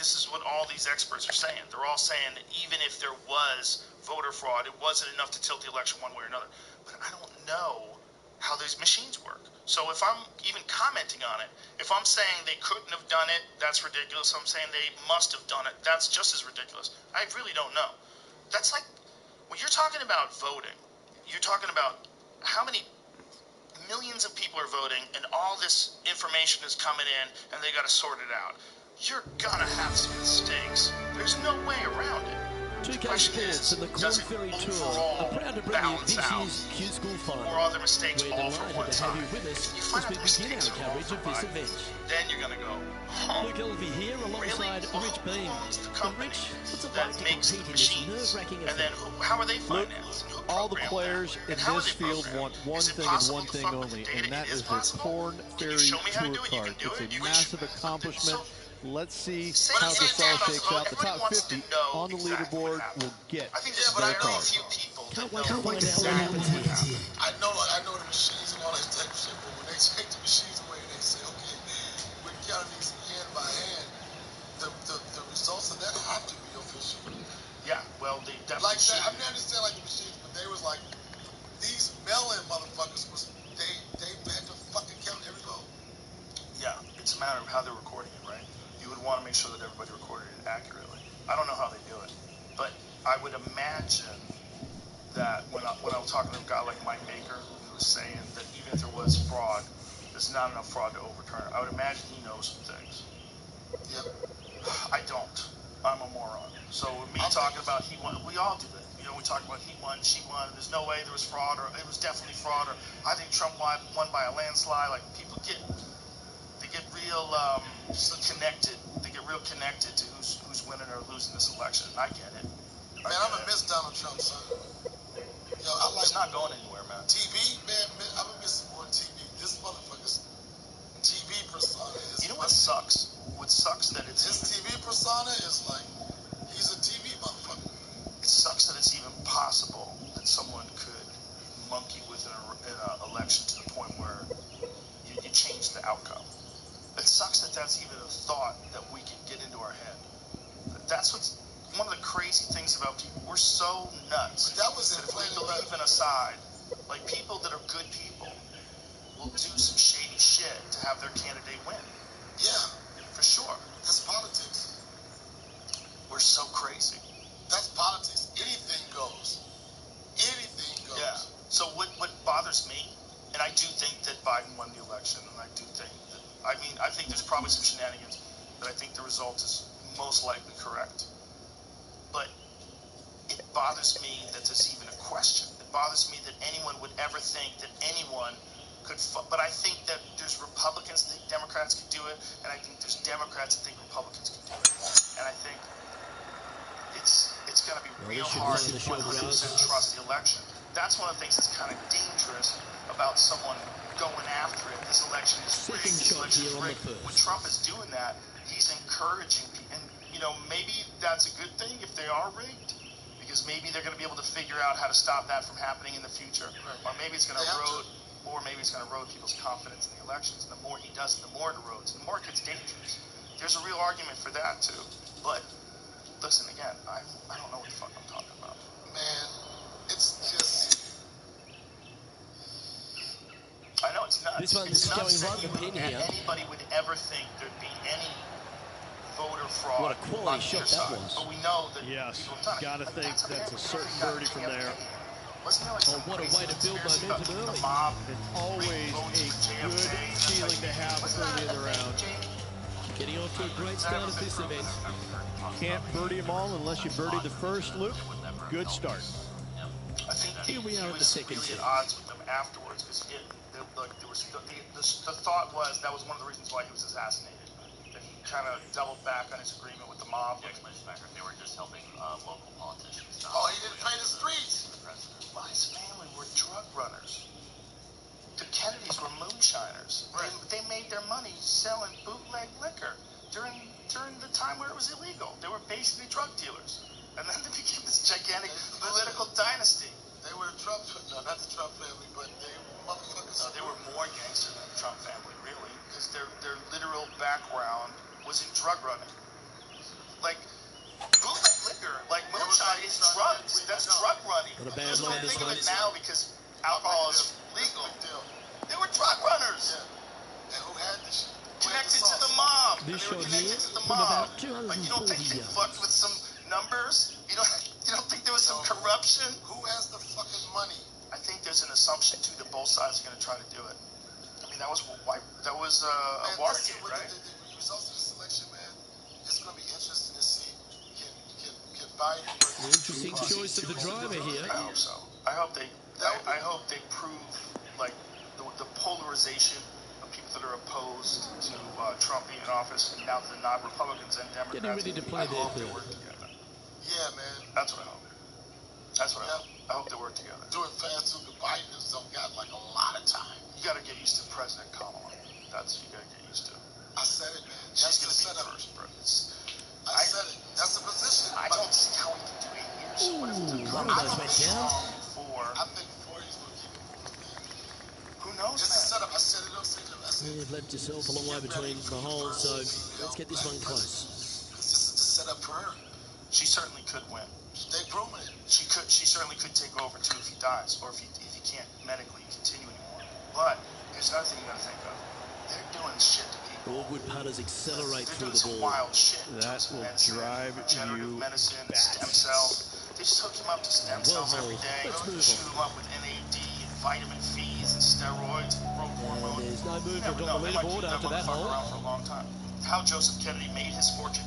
this is what all these experts are saying. They're all saying that even if there was voter fraud, it wasn't enough to tilt the election one way or another. But I don't know how these machines work. So if I'm even commenting on it, if I'm saying they couldn't have done it, that's ridiculous. I'm saying they must have done it, that's just as ridiculous. I really don't know. That's like, when you're talking about voting, you're talking about how many millions of people are voting and all this information is coming in and they got to sort it out. You're gonna have some mistakes. There's no way around it. 2K Sports and the Corn Ferry Tour are proud to bring you this year's Q School Final. Or other mistakes We're all for one delighted to have time. you with us If you find as we out the begin mistakes our are all coverage for of this one, event. then you're gonna go, Luke Elvey here alongside Rich Beam. And Rich, what's it like to compete in this nerve-wracking event? and then how are they financed? All the players in this field want one thing and one thing only, and that is their Corn Ferry Tour card. It's a massive accomplishment. Let's see how this all shakes out. The top 50 on the leaderboard will get their card. Can't wait to find out what happens here. I know the machines and all that type of shit, but when they take the machines away and they say, okay, we're counting these hand by hand, the results of that have to be official. Yeah, well, they definitely like that. should. I mean, I understand like the machines, but they was like, these mail-in motherfuckers was, they had to fucking count every vote. Yeah, it's a matter of how they're recording it, right? You would want to make sure that everybody recorded it accurately. I don't know how they do it, but I would imagine that when I was talking to a guy like Mike Baker, who was saying that even if there was fraud, there's not enough fraud to overturn it. I would imagine he knows some things. Yep. I don't. I'm a moron. So with me talking about he won, we all do that. You know, we talk about he won, she won, there's no way there was fraud, or it was definitely fraud, or I think Trump won by a landslide. Like, people get real connected. They get real connected to who's winning or losing this election. And I get it. Man, I'm gonna miss Donald Trump, son. Yo, I like. He's not going anywhere, man. TV, man, I'm gonna miss him on TV. This motherfucker's TV persona is. You know what sucks? What sucks that it's his TV persona is like he's a TV motherfucker. It sucks that it's even possible that someone could monkey with an election to the point where you change the outcome. It sucks that that's even a thought that we can get into our head. That's what's one of the crazy things about people. We're so nuts. But that was that if we believe in a side, like people that are good people will do some shady shit to have their candidate win. Yeah. For sure. That's politics. We're so crazy. That's politics. Anything goes. Anything goes. Yeah. So what bothers me, and I do think that Biden won the election, and I do think that, I think there's probably some shenanigans, but I think the result is most likely correct. But it bothers me that there's even a question. It bothers me that anyone would ever think that anyone could, but I think that there's Republicans that think Democrats could do it, and I think there's Democrats that think Republicans can do it. And I think it's going to be real hard to 100% trust the election. That's one of the things that's kind of dangerous about someone going after it. This election is rigged. This election is rigged. When Trump is doing that, he's encouraging people. And, maybe that's a good thing if they are rigged, because maybe they're going to be able to figure out how to stop that from happening in the future. Or maybe it's going to erode people's confidence in the elections. And the more he does it, the more it erodes, and the more it gets dangerous. There's a real argument for that, too. But listen, again, I don't know what the fuck I'm talking about. Man, it's just... I know, it's nuts. This one's it's nuts going right in the pin here. Anybody would ever think there'd be any voter fraud. What a quality shot that was. But we know that yes, people have done it. gotta think that's a certain birdie from there. Wasn't there like what a way to build momentum early. The mob, It's always a good feeling to have early in the round. Getting off to a great start at this event. Can't birdie them all unless you birdie the first loop. Good start. I think here we are at the second really tee. at odds with them afterwards, because the thought was that was one of the reasons why he was assassinated. That he kind of doubled back on his agreement with the mob. They were just helping local politicians. Oh, he didn't pay the streets. Well, his family were drug runners. The Kennedys were moonshiners. Right. They made their money selling bootleg liquor during the time where it was illegal. They were basically drug dealers. And then they became this gigantic political dynasty. They were the Trump, no, not the Trump family, but they motherfuckers. No, they were more gangster than the Trump family, really, because their literal background was in drug running. Like, bootleg liquor, like moonshine, is drugs. That's drug running. Not a bad Just line, don't this think of one. it now because alcohol is legal. They were drug runners. Yeah. And who had this shit? Connected to the mob. This They were shot connected here to the from mob. about 240 Like, you don't think they yards. fucked with some numbers? You don't think there was some corruption? Who has the fucking money? I think there's an assumption too that both sides are going to try to do it. I mean, that was Man, Watergate, right? The results of the selection, man, it's going to be interesting to see. Can Biden? An interesting choice of the driver here. I hope so. I hope they prove like the polarization of people that are opposed to Trump being in office. Now that they're not Republicans and Democrats, Getting ready to play I their hope they third. work together. Yeah, man. That's what I hope. That's what I hope. I hope they work together. Do it fast too. Biden has got like a lot of time. You got to get used to President Kamala. You got to get used to. I said it, man. She's going to be setup. first, bro. I said it. That's the position. I don't see how he can do 8 years. What if the One of those went down. I think 4 he's going to keep it for who knows, just man? a setup. I said it on Signal. You've left yourself a long way between the holes, so let's get this one close. Because this is the setup for her. She certainly could win. They've proven it. She certainly could take over too if he dies, or if he can't medically continue anymore. But here's another thing you got to think of. They're doing shit to people. All good putters accelerate They're through doing the some ball. wild shit. That will drive regenerative you medicine, batty. stem cells. They just hook him up to stem cells every day. Let's move Shoot on. him up with NAD and vitamin V's and steroids and growth hormone. There's no You movement never on know. the They might leaderboard keep after that motherfucker hole. around for a long time. How Joseph Kennedy made his fortune.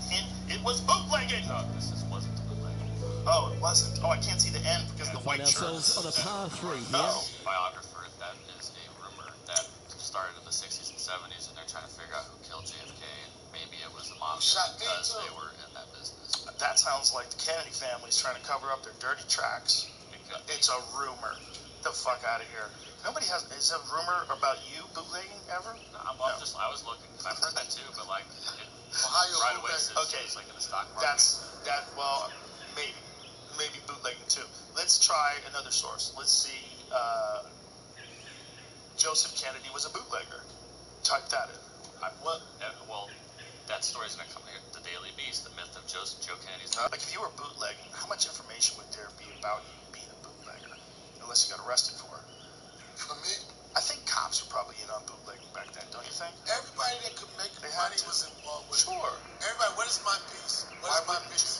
It was bootlegging. No, this wasn't bootlegging. Oh, it wasn't. Oh, I can't see the end because of the Find white shirt. ourselves on a par 3 here. No. Biographer, that is a rumor that started in the 60s and 70s, and they're trying to figure out who killed JFK, and maybe it was the mafia because they were in that business. That sounds like the Kennedy family's trying to cover up their dirty tracks. It's a rumor. Get the fuck out of here. Nobody has. Is a rumor about you bootlegging ever? No, I was looking, because I've heard that too, but like, Ohio right away, Okay. it's like in the stock market. Well, maybe bootlegging too. Let's try another source. Let's see. Joseph Kennedy was a bootlegger. Type that in. Well, that story's going to come here. The Daily Beast, the myth of Joe Kennedy's. Like if you were bootlegging, how much information would there be about you being a bootlegger? Unless you got arrested for it. For me, I think cops were probably in on bootlegging back then, don't you think? everybody that could make money was involved with it. Sure. Everybody, what is my piece? What is my piece?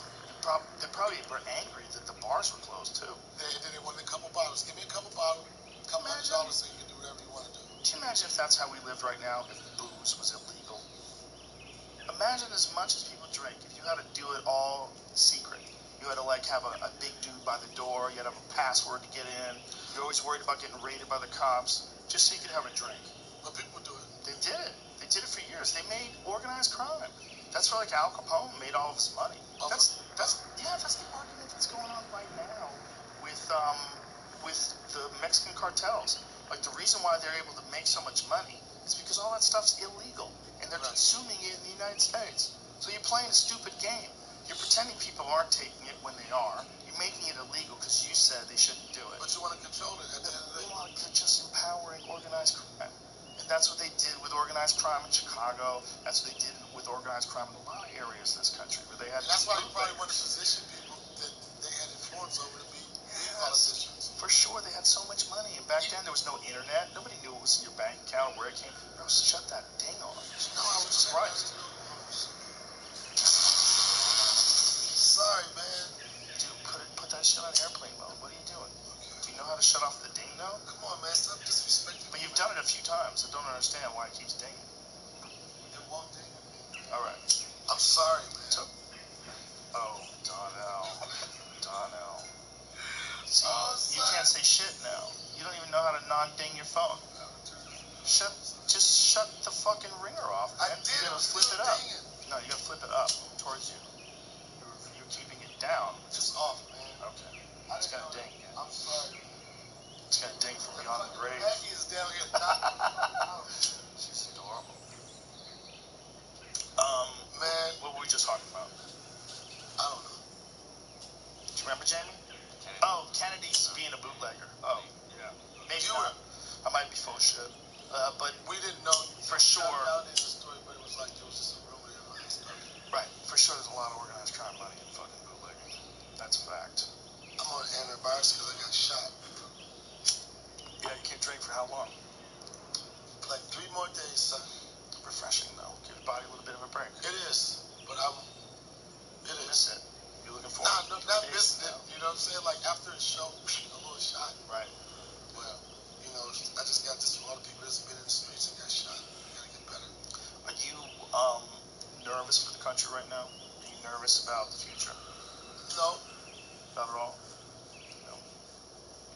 They probably were angry that the bars were closed too. They wanted a couple bottles. Give me a couple bottles. $200 so you can do whatever you want to do. Can you imagine if that's how we lived right now, if booze was illegal? Imagine as much as people drink, if you had to do it all secret. You had to like have a big dude by the door, you had to have a password to get in, you're always worried about getting raided by the cops, just so you could have a drink. But people do it. They did it. They did it for years. They made organized crime. That's where like Al Capone made all of his money. That's the argument that's going on right now with the Mexican cartels. Like the reason why they're able to make so much money is because all that stuff's illegal and they're consuming it in the United States. So you're playing a stupid game. You're pretending people aren't taking it when they are. You're making it illegal because you said they shouldn't do it. But you want to control it at the end of the day. You want to just empowering organized crime. And that's what they did with organized crime in Chicago. That's what they did with organized crime in a lot of areas in this country where they had. And that's why they probably want to position people that they had influence over to be politicians. For sure, they had so much money. And back then, there was no internet. Nobody knew what was in your bank account, where it came from. Bro, shut that ding off. No, I was surprised. Sorry, man. Dude, put that shit on airplane mode. What are you doing? Do you know how to shut off the ding now? Come on, man. Stop disrespecting me. But you've done it a few times. I don't understand why it keeps dinging. It won't ding. All right. I'm sorry, man. Oh, Donnell. See, you can't say shit now. You don't even know how to non-ding your phone. Just shut the fucking ringer off, man. I did. You gotta flip it up. No, you gotta flip it up towards you. You're keeping it down. It's off, man. Okay. It's gonna ding. I'm sorry. It's gonna ding from beyond the grave. Maggie is down here knocking. She's adorable. Man, What were we just talking about? I don't know. Do you remember, Jamie? Oh, Kennedy's being a bootlegger. Oh, yeah. Maybe not. I might be full of shit. But We didn't know. for sure, Nowadays, the story, but it was like there was just a rumor and all that stuff. right, for sure there's a lot of organized country right now? Are you nervous about the future? No. Not at all? No.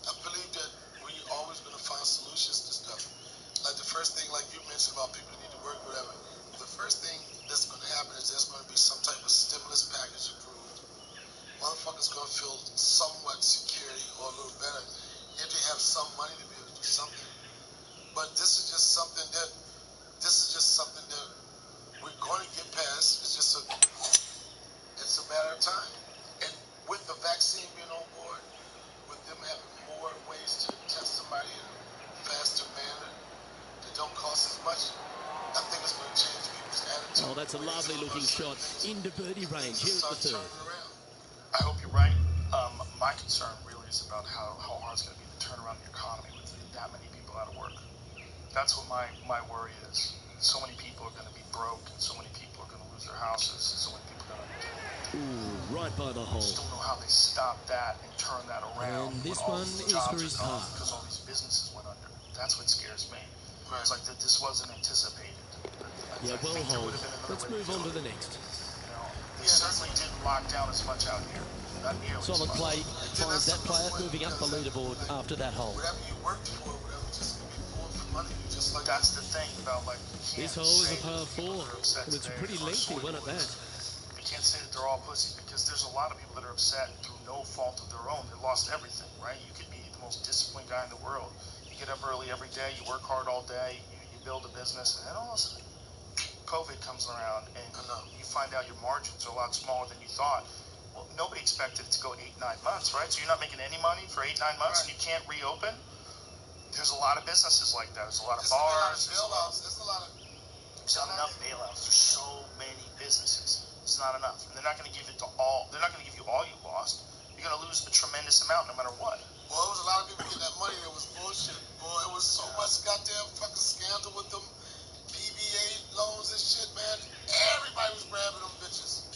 I believe that we're always going to find solutions to stuff. Like the first thing, like you mentioned about people who need to work, whatever. The first thing that's going to happen is there's going to be some type of stimulus package approved. Motherfuckers going to feel somewhat security or a little better if they have some money to be able to do something. But this is just something that we're going to get past. It's a matter of time. And with the vaccine being on board, with them having more ways to test somebody in a faster manner that don't cost as much, I think it's going to change people's attitude. Oh, that's a lovely looking shot into birdie range here at the third. I hope you're right. My concern really is about how hard it's going to be to turn around the economy with that many people out of work. That's what my worry is. So many people are going to be broke, and so many people are going to lose their houses, and so many people are going to... Ooh, right by the hole. I just don't know how they stop that and turn that around. And this when all one these is jobs for his are gone par. because all these businesses went under. That's what scares me. Right. It's like that this wasn't anticipated. Yeah, well hold. Let's move on to the next. You know, they certainly didn't lock down as much out here. Not nearly Solid as much. play finds that player moving up the leaderboard after that hole. Whatever you worked for, whatever, just be pulled for money. Just like that's the thing about, like, you can't this hole is a par 4, and it's a pretty lengthy one at that. You can't say that they're all pussies because there's a lot of people that are upset through no fault of their own. They lost everything, right? You could be the most disciplined guy in the world. You get up early every day, you work hard all day, you build a business, and then all of a sudden COVID comes around and you find out your margins are a lot smaller than you thought. Well, nobody expected it to go 8-9 months, right? So you're not making any money for 8-9 months and you can't reopen. There's a lot of businesses like that. There's a lot of bars. There's a lot of There's not enough bailouts. There's so many businesses. It's not enough. And they're not going to give it to all. They're not going to give you all you lost. You're going to lose a tremendous amount no matter what. Well, there was a lot of people getting that money that was bullshit. Boy, it was so much goddamn fucking scandal with them PBA loans and shit, man. Everybody was grabbing them bitches.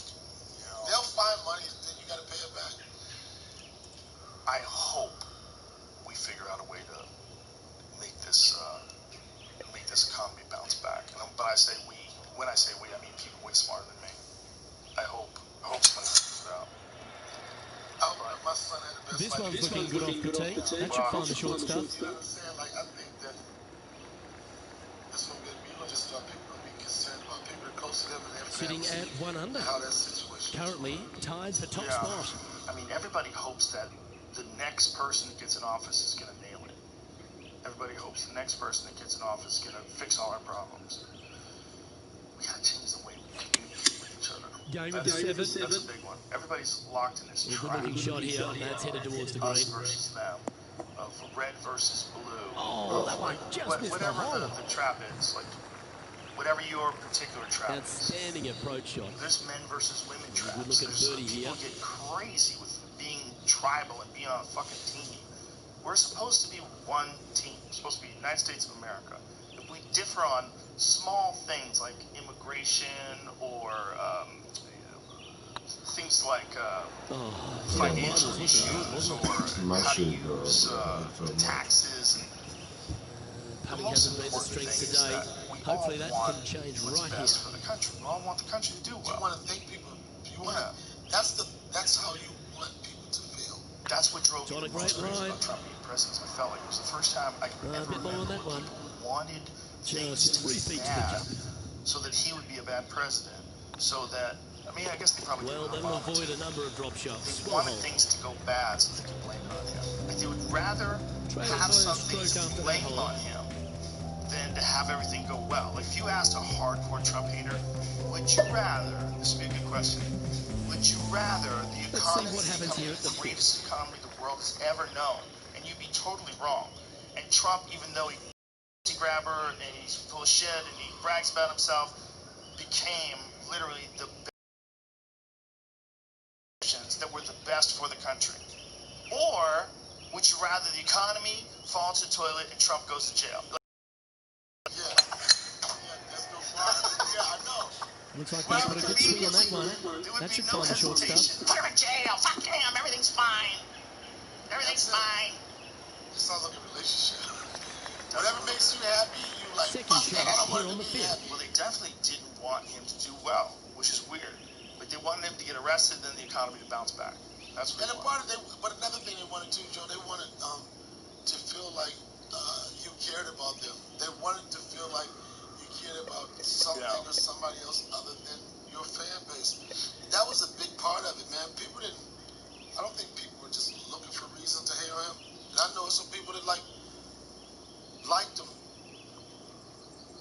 You know, they'll find money, then you got to pay it back. I hope we figure out a way to make this economy bounce back. But I say we. When I say we, I mean people way smarter than me. I hope somebody figures it out. My son had the best this one's looking good off the tee. That should find the short stuff. You know what I'm saying? Like, I think that this one people just start people gonna be concerned about people that close to them and their sitting at 1 under. How that situation currently tied for top spot. I mean, everybody hopes that the next person that gets in office is going to nail it. Everybody hopes the next person that gets in office is going to fix all our problems. We got to change the way we communicate with each other. Game of the 7. That's a big one. Everybody's locked in this trap. Good looking shot here, and that's headed towards the Us green. versus them. Of red versus blue. Oh, that one just missed the hole. Whatever the trap is, like, whatever your particular trap is. Outstanding approach shot. There's men versus women traps. Good look at birdie here. People get crazy with being tribal and being on a fucking team. We're supposed to be one team. We're supposed to be the United States of America. If we differ on small things like immigration or things like financial issues or how to use taxes. Putting hasn't been the strength today. Hopefully that can change right here. For the country. We all want the country to do well. You want to think people. That's how you want people to feel. That's what drove me the most crazy about Trump being president. I felt like it was the first time I could ever remember people wanted things to be bad so that he would be a bad president. So that, I mean, I guess they probably well, did they'll avoid a number of drop shots. They wanted things to go bad so they could blame it on him. Like they would rather have something to blame on him than to have everything go well. Like if you asked a hardcore Trump hater, would you rather, this would be a good question, would you rather the economy become the greatest economy the world has ever known? And you'd be totally wrong. And Trump, even though he's a grabber and he's full of shit and he brags about himself, became literally the best that were the best for the country. Or would you rather the economy fall into the toilet and Trump goes to jail? Looks like he's got a good swing on that one. That should find the short stuff. Put him in jail. Fuck him. Everything's fine. Everything's fine. It sounds like a relationship. Whatever makes you happy, you like. Second shot here on the field. Well, they definitely didn't want him to do well, which is weird. But they wanted him to get arrested, then the economy to bounce back. That's what but another thing they wanted too, Joe, they wanted to feel like you cared about them. They wanted to feel like you cared about something or somebody else other than your fan base. That was a big part of it, man. I don't think people were just looking for reasons to hate on him. And I know some people that liked him.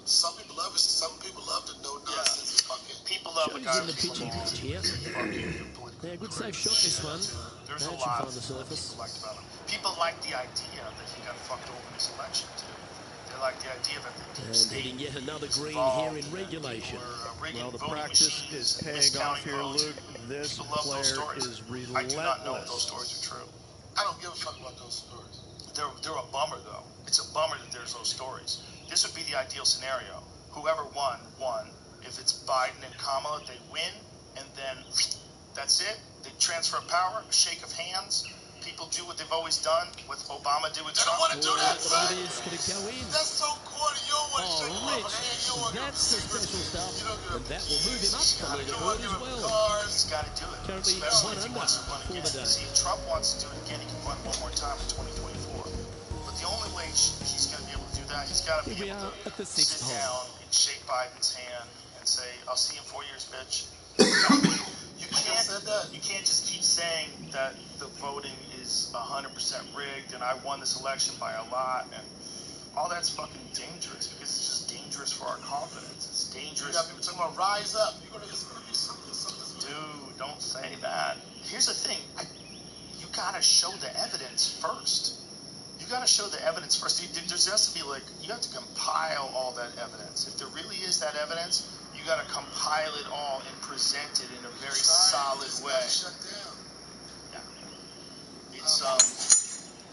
Some people love it. Some people love the no nonsense fucking. People love the guy in the pitching pitch here. Yeah, good safe shot this one. There's a Managed to lot find the surface. people liked about him. People like the idea that he got fucked over in this election too. They like the idea that the deep state hitting yet another green here in regulation. Well, the practice is paying off here, Luke. This player is relentless. I do not know if those stories are true. I don't give a fuck about those stories. They're a bummer, though. It's a bummer that there's those stories. This would be the ideal scenario. Whoever won. If it's Biden and Kamala, they win, and then that's it. They transfer power, a shake of hands. People do what they've always done, what Obama did with Trump. They don't want to do that, son. It is going to go in. That's so corny. You don't want to shake him Rich, off hand. You don't want to give him that's the special stuff, and that will move him up the leaderboard as well. He's got to do it. Currently Especially 1 if he under wants to run for again. the day. See, if Trump wants to do it again, he can run one more time in 2024. But the only way he's going to be able to do that, he's got to be able to at the sit 6th hole. down and shake Biden's hand and say, "I'll see you in 4 years, bitch." You can't just keep saying that the voting is 100% rigged and I won this election by a lot, and all that's fucking dangerous because it's just dangerous for our confidence. It's dangerous. You got people talking about rise up. It's going to be something. Dude, don't say that. Here's the thing. You got to show the evidence first. You got to show the evidence first. There has to be you have to compile all that evidence. If there really is that evidence, you got to compile it all and present it in a very solid way. Shut down. Yeah.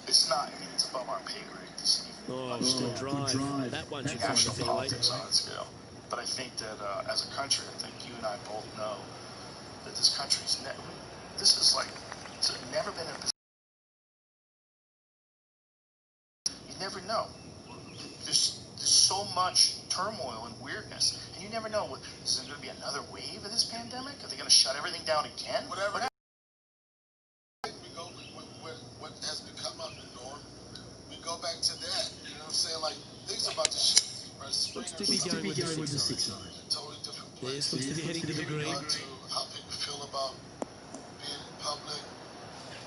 It's not. I mean, it's above our pay grade to even Still drive. That one should find the national fairway. politics on that scale. But I think that as a country, I think you and I both know that this country's never been in a position. You never know. There's so much turmoil and weirdness, and you never know. Is there going to be another wave of this pandemic? Are they going to shut everything down again? Whatever. What has become our norm, we go back to that. You know what I'm saying? Like, things about to shift. Right? Looks to be going with the 6 side. Totally different place. Looks to be heading to the green. To how people feel about being in public.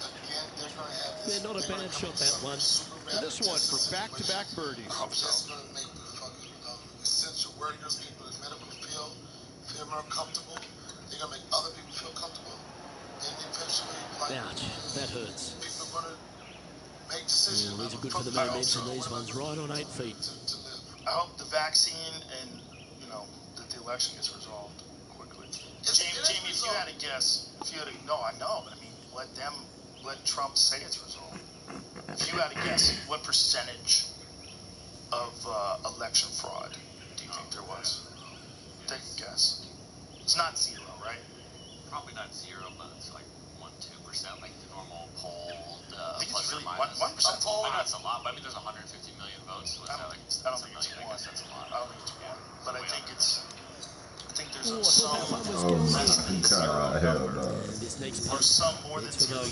Again, they're going to have this. Not a bad shot, that one. And this one for back-to-back birdies. I hope so. That's going to make the fucking essential workers, people in the medical field, feel more comfortable. They're going to make other people feel comfortable. And eventually, ouch, that hurts. People are going to make decisions. These are good for the momentum, these ones, right on 8 feet. I hope the vaccine and, that the election gets resolved quickly. Jamie, if you had a guess, no, I know, but I mean, let Trump say it's resolved. If you had a guess, what percentage of election fraud do you think there was? Take a guess. It's not zero, right? Probably not zero, but it's like 1-2%, like the normal poll. I think it's really 1%. I know it's a lot, but I mean, there's 150 million votes. So I don't think it's 1. That's a lot. I don't think it's 1, but I think there's some less than zero this next part, or some more than zero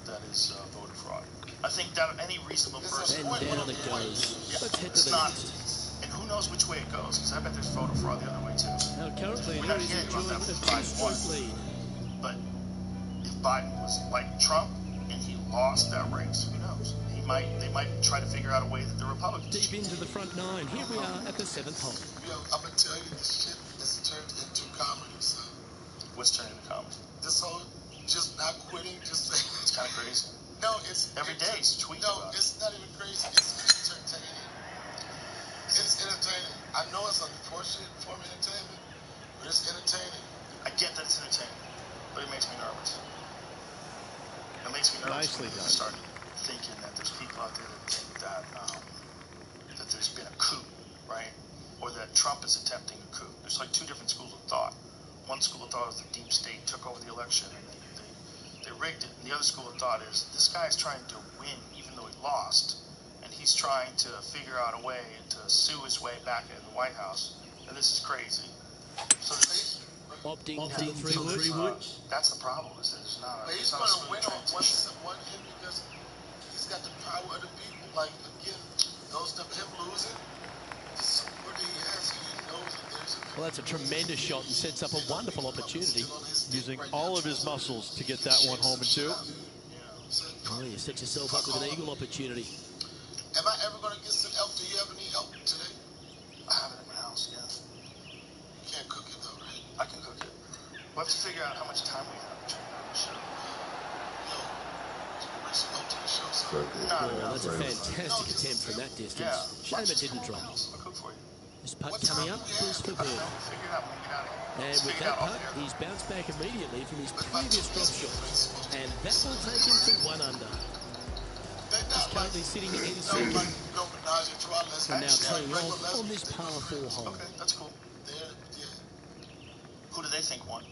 that is voter fraud. I think that any reasonable person. and down it goes. Yeah, Let's head to it's the not. next. And who knows which way it goes? Because I bet there's voter fraud the other way too. Now currently, We're there not is hearing about that a with Biden 2-stroke lead. But if Biden was like Trump and he lost that race, who knows? They might try to figure out a way that the Republicans Deep into the front 9. Here we are at the 7th hole. I'm going to tell you, this shit has turned into comedy, son. What's turning into comedy? This whole just not quitting, just saying. It's kind of crazy. No, it's every day it's tweeting about it. It's not even crazy. It's entertaining. It's entertaining. I know it's unfortunate form of entertainment, but it's entertaining. I get that it's entertaining, but it makes me nervous. It makes me nervous when I start thinking that there's people out there that think that there's been a coup, right? Or that Trump is attempting a coup. There's like 2 different schools of thought. One school of thought is the deep state took over the election and they rigged it. And the other school of thought is this guy is trying to win even though he lost. And he's trying to figure out a way to sue his way back into the White House. And this is crazy. So opting for the 3 wood. That's the problem. Is that there's not. But he's going to win on one end because he's got the power of the people. Like again, him losing, the support that he has, he knows that there's a. Well, that's a tremendous shot and sets up a wonderful opportunity. Using all of his muscles to get that one home in 2. Oh, you set yourself up with an eagle opportunity. Am I ever going to get some elk? Do you have any elk today? I have it in my house, yeah. You can't cook it though, right? I can cook it. We'll have to figure out how much time we have between now and the show. Yo, can you bring some elk to the show, sir? No, that's a fantastic attempt from that distance. Shame it didn't drop. I'll cook for you. This putt coming up is for Bird. We'll figure it out when we get out of here. And with that putt, he's bounced back immediately from his previous drop shot. And that will take him to 1 under. He's currently sitting in second. And now teeing off on this par 4 hole. Okay, that's cool. Who do they think won?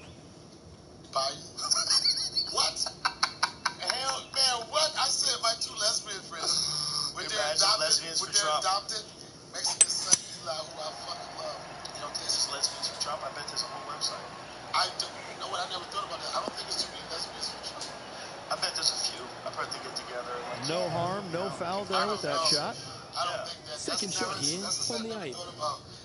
Biden. What? Hell, man, what? I said my 2 lesbian friends. With their adopted Mexican son Eli, who I fucking love. You don't think there's lesbians for Trump? I bet there's a whole website. You know what? I never thought about that. I don't think there's too many lesbians for Trump. I bet there's a few. I bet they get together. And no harm, no foul there with that shot. I don't think that. Second shot here on the 8th.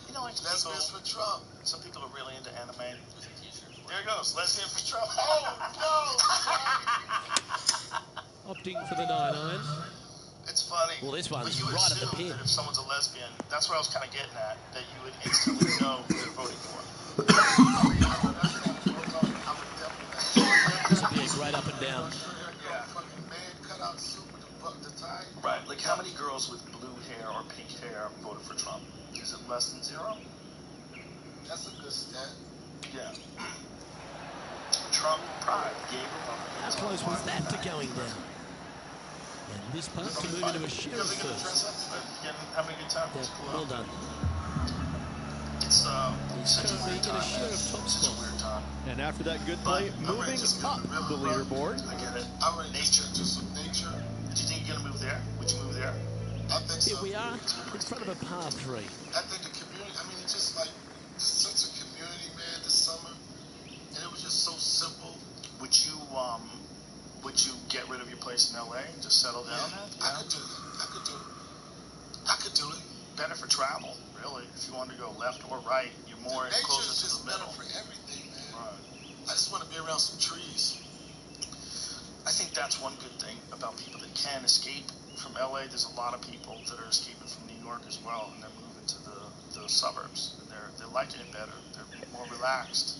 You know, like lesbians for Trump. Some people are really into anime. There it goes, lesbian for Trump. Oh no! Opting for the 9-iron. It's funny. Well, this one's but you right at the assume pin. that if someone's a lesbian, that's what I was kind of getting at, that you would instantly know who they're voting for. This would be a great up and down. Right, like how many girls with blue hair or pink hair voted for Trump? Is it less than 0? That's a good stat. Yeah. Trump pride gave Republicans. How close was that to going down? And this putt to move into a sheriff first. Having a good time. Yeah, well done. It's He's currently in a sheriff top spot. And after that good play, moving up the leaderboard. I get it. I'm ready to do some nature. Do you think you're gonna move there? Would you move there? I think so. Here we are in front of a par 3. I think the community. I mean, it's just like such a community, man. This summer, and it was just so simple. Would you get rid of your place in LA and just settle down there? I could do it. I could do it. Better for travel, really. If you wanted to go left or right, you're more closer to the middle. Better for everything, man. Right. I just want to be around some trees. I think that's one good thing about people that can escape from LA. There's a lot of people that are escaping from New York as well, and they're moving to the suburbs. And they're liking it better. They're more relaxed.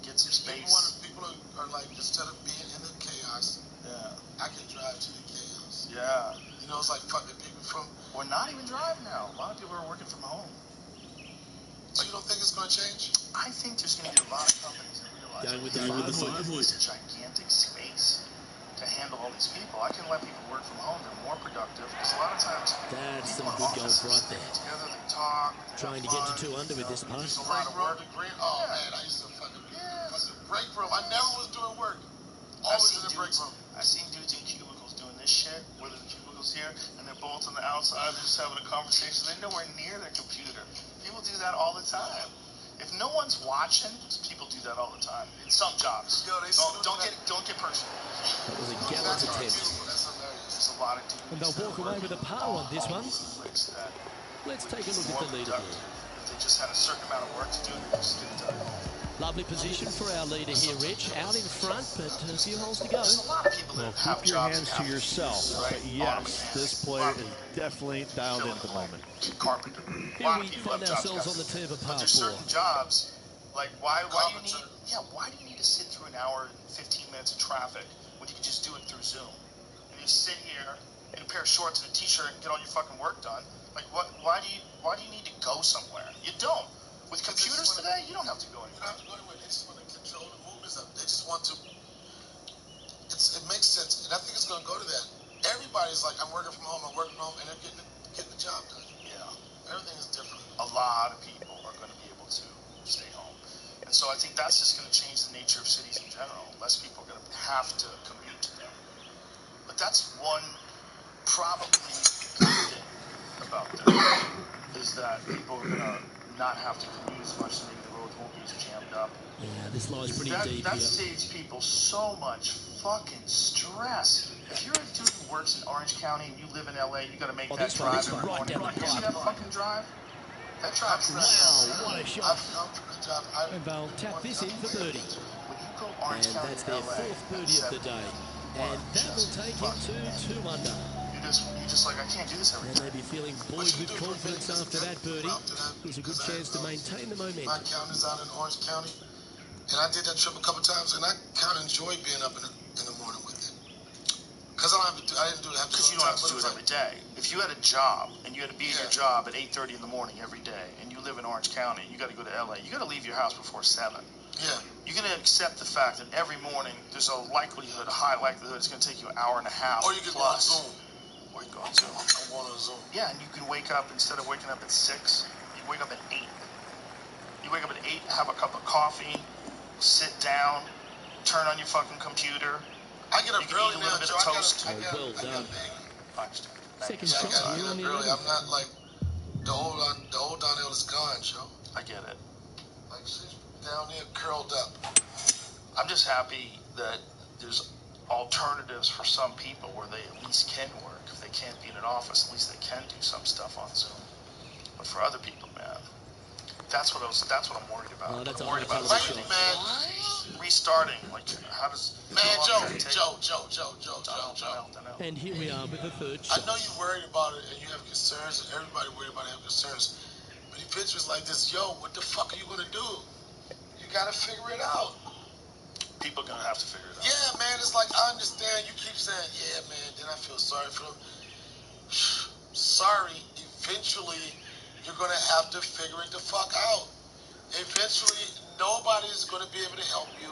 Get some space. People are like, instead of being in the chaos, I can drive to the chaos. Yeah. You know, it's like fucking people from. Or not even drive now. A lot of people are working from home. So you don't think it's going to change? I think there's going to be a lot of companies that realize Going with the 5 wood. It's a gigantic space to handle all these people. I can let people work from home. They're more productive because a lot of times That's some good golf right there. Together they talk. Trying to get to 2 under with this putt. There's a lot of work. Oh man, I used to fucking break room. I never was doing work. Always in the break room. I've seen dudes in cubicles doing this shit, where the cubicles here, and they're both on the outside, they're just having a conversation. They're nowhere near their computer. People do that all the time. If no one's watching, people do that all the time. In some jobs. Yo, don't get personal. That was a gallant attempt. That's hilarious. There's a lot of dudes. And they'll walk away with a par on this one. Let's take a look at the leaderboard. If they just had a certain amount of work to do, they just get it done. Lovely position for our leader here, Rich. Out in front, but a few holes to go. There's a lot of people that have Keep your jobs hands to yourself. But yes, this player is definitely dialed in at the moment. Carpenter. Here we find ourselves on the tee of a par 4. There's certain jobs, like why do you need to sit through an hour and 15 minutes of traffic when you can just do it through Zoom? And you sit here in a pair of shorts and a t-shirt and get all your fucking work done. Like why do you need to go somewhere? You don't. With computers today, you don't have to go anywhere. You don't have to go anywhere. They just want to control the movements of. They just want to. It makes sense, and I think it's going to go to that. Everybody's like, I'm working from home, and they're getting the job done. Yeah. Everything is different. A lot of people are going to be able to stay home, and so I think that's just going to change the nature of cities in general. Less people are going to have to commute to them. But that's one probably good thing about that is that people are going to not have to commute as much, so maybe the roads won't be as jammed up. Yeah, this lie's pretty deep That here. saves people so much fucking stress. If you're a dude who works in Orange County and you live in LA, you got to make that drive every right morning. down the You see pipe. that fucking drive? That drive's Wow, what a shot. And they'll tap this in for birdie. When you go Orange And County that's to their LA, fourth birdie of the day. And that will take him to 2 under. You just like, I can't do this every And day. maybe feeling buoyed with confidence after that birdie. Here's a good chance to maintain the momentum. My county's out in Orange County, and I did that trip a couple times, and I kind of enjoy being up in the morning with it. Because I didn't do it. Because you don't have to do it every day. If you had a job and you had to be at your job at 8:30 in the morning every day, and you live in Orange County, you got to go to LA. You got to leave your house before 7. Yeah. You're going to accept the fact that every morning there's a high likelihood it's going to take you an hour and a half. Or you can go on Zoom. Or you can go on Zoom. I'm going on Zoom. Yeah, and you can wake up, instead of waking up at 6, you wake up at 8. You wake up at 8, have a cup of coffee, sit down, turn on your fucking computer. I get up early now, Joe. Well done. I understand. Second shot here on the early. I'm not like the old Donnell is gone, Joe. I get it. Like she's down there curled up. I'm just happy that there's alternatives for some people where they at least can work. If they can't be in an office, at least they can do some stuff on Zoom. But for other people, man, that's what I'm worried about. Oh, that's I'm worried about everything, man. Restarting. Like, how does Joe. And here we are with the third shot. I know you're worried about it and you have concerns, and everybody worried about it have concerns. But he pictures like this, yo, what the fuck are you gonna do? You gotta figure it out. People are gonna have to figure it out. Yeah, man, it's like, I understand. You keep saying, yeah, man, then I feel sorry for them. Sorry, eventually you're gonna have to figure it the fuck out. Eventually, nobody's gonna be able to help you.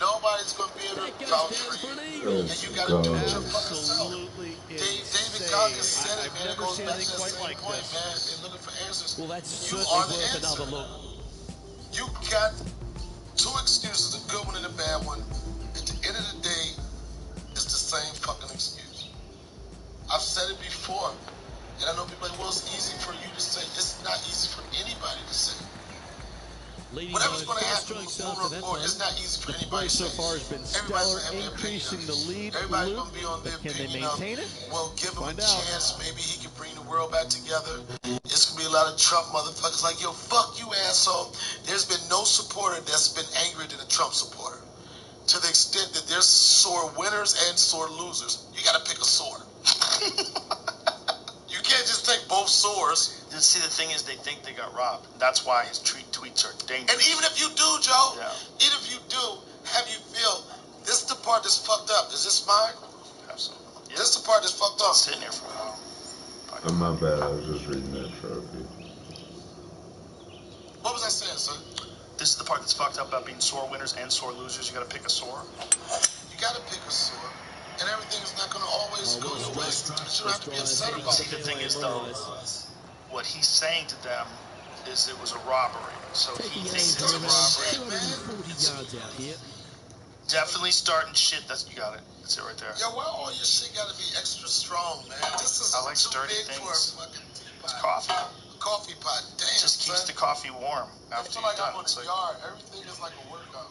Nobody's going to be able to vouch for you. And you got to do it your fucking self. David Goggins said it, man. It goes back to that same point, man. They're looking for answers. Well, that's you certainly are the worth answer. another look. You got 2 excuses, a good one and a bad one. At the end of the day, it's the same fucking excuse. I've said it before. And I know people are like, well, it's easy for you to say. It's not easy for anybody to say. Leading Whatever's by going to 4 happen strokes with after that report, one. it's not easy for The anybody play so to say. far has been stellar, increasing the lead. Everybody's going to be on their Can they opinion maintain it? Well, give him Find a out. chance. Maybe he can bring the world back together. It's going to be a lot of Trump motherfuckers like, yo, fuck you, asshole. There's been no supporter that's been angrier than a Trump supporter. To the extent that there's sore winners and sore losers. You got to pick a sore. You can't just take both sores. See, the thing is, they think they got robbed. That's why his tweets are dangerous. And even if you do, Joe, yeah. Even if you do, have you feel, this is the part that's fucked up. Is this mine? Absolutely. Yeah. This is the part that's fucked up. Sitting here for a while. Oh, my bad. I was just reading that trophy. What was I saying, son? This is the part that's fucked up about being sore winners and sore losers. You got to pick a sore. You got to pick a sore. And everything's not going to always go your way. But you don't have to be upset about it. The thing is, though, what he's saying to them is it was a robbery. So he thinks it's a robbery. 240 yards out here. Definitely starting shit. You got it. That's it right there. Yo, why all your shit got to be extra strong, man? This is I like too sturdy big things. for a fucking teapot. It's coffee. A coffee pot. Damn, it just keeps the coffee warm after I feel you're like done. I'm in the yard. Everything is like a workout.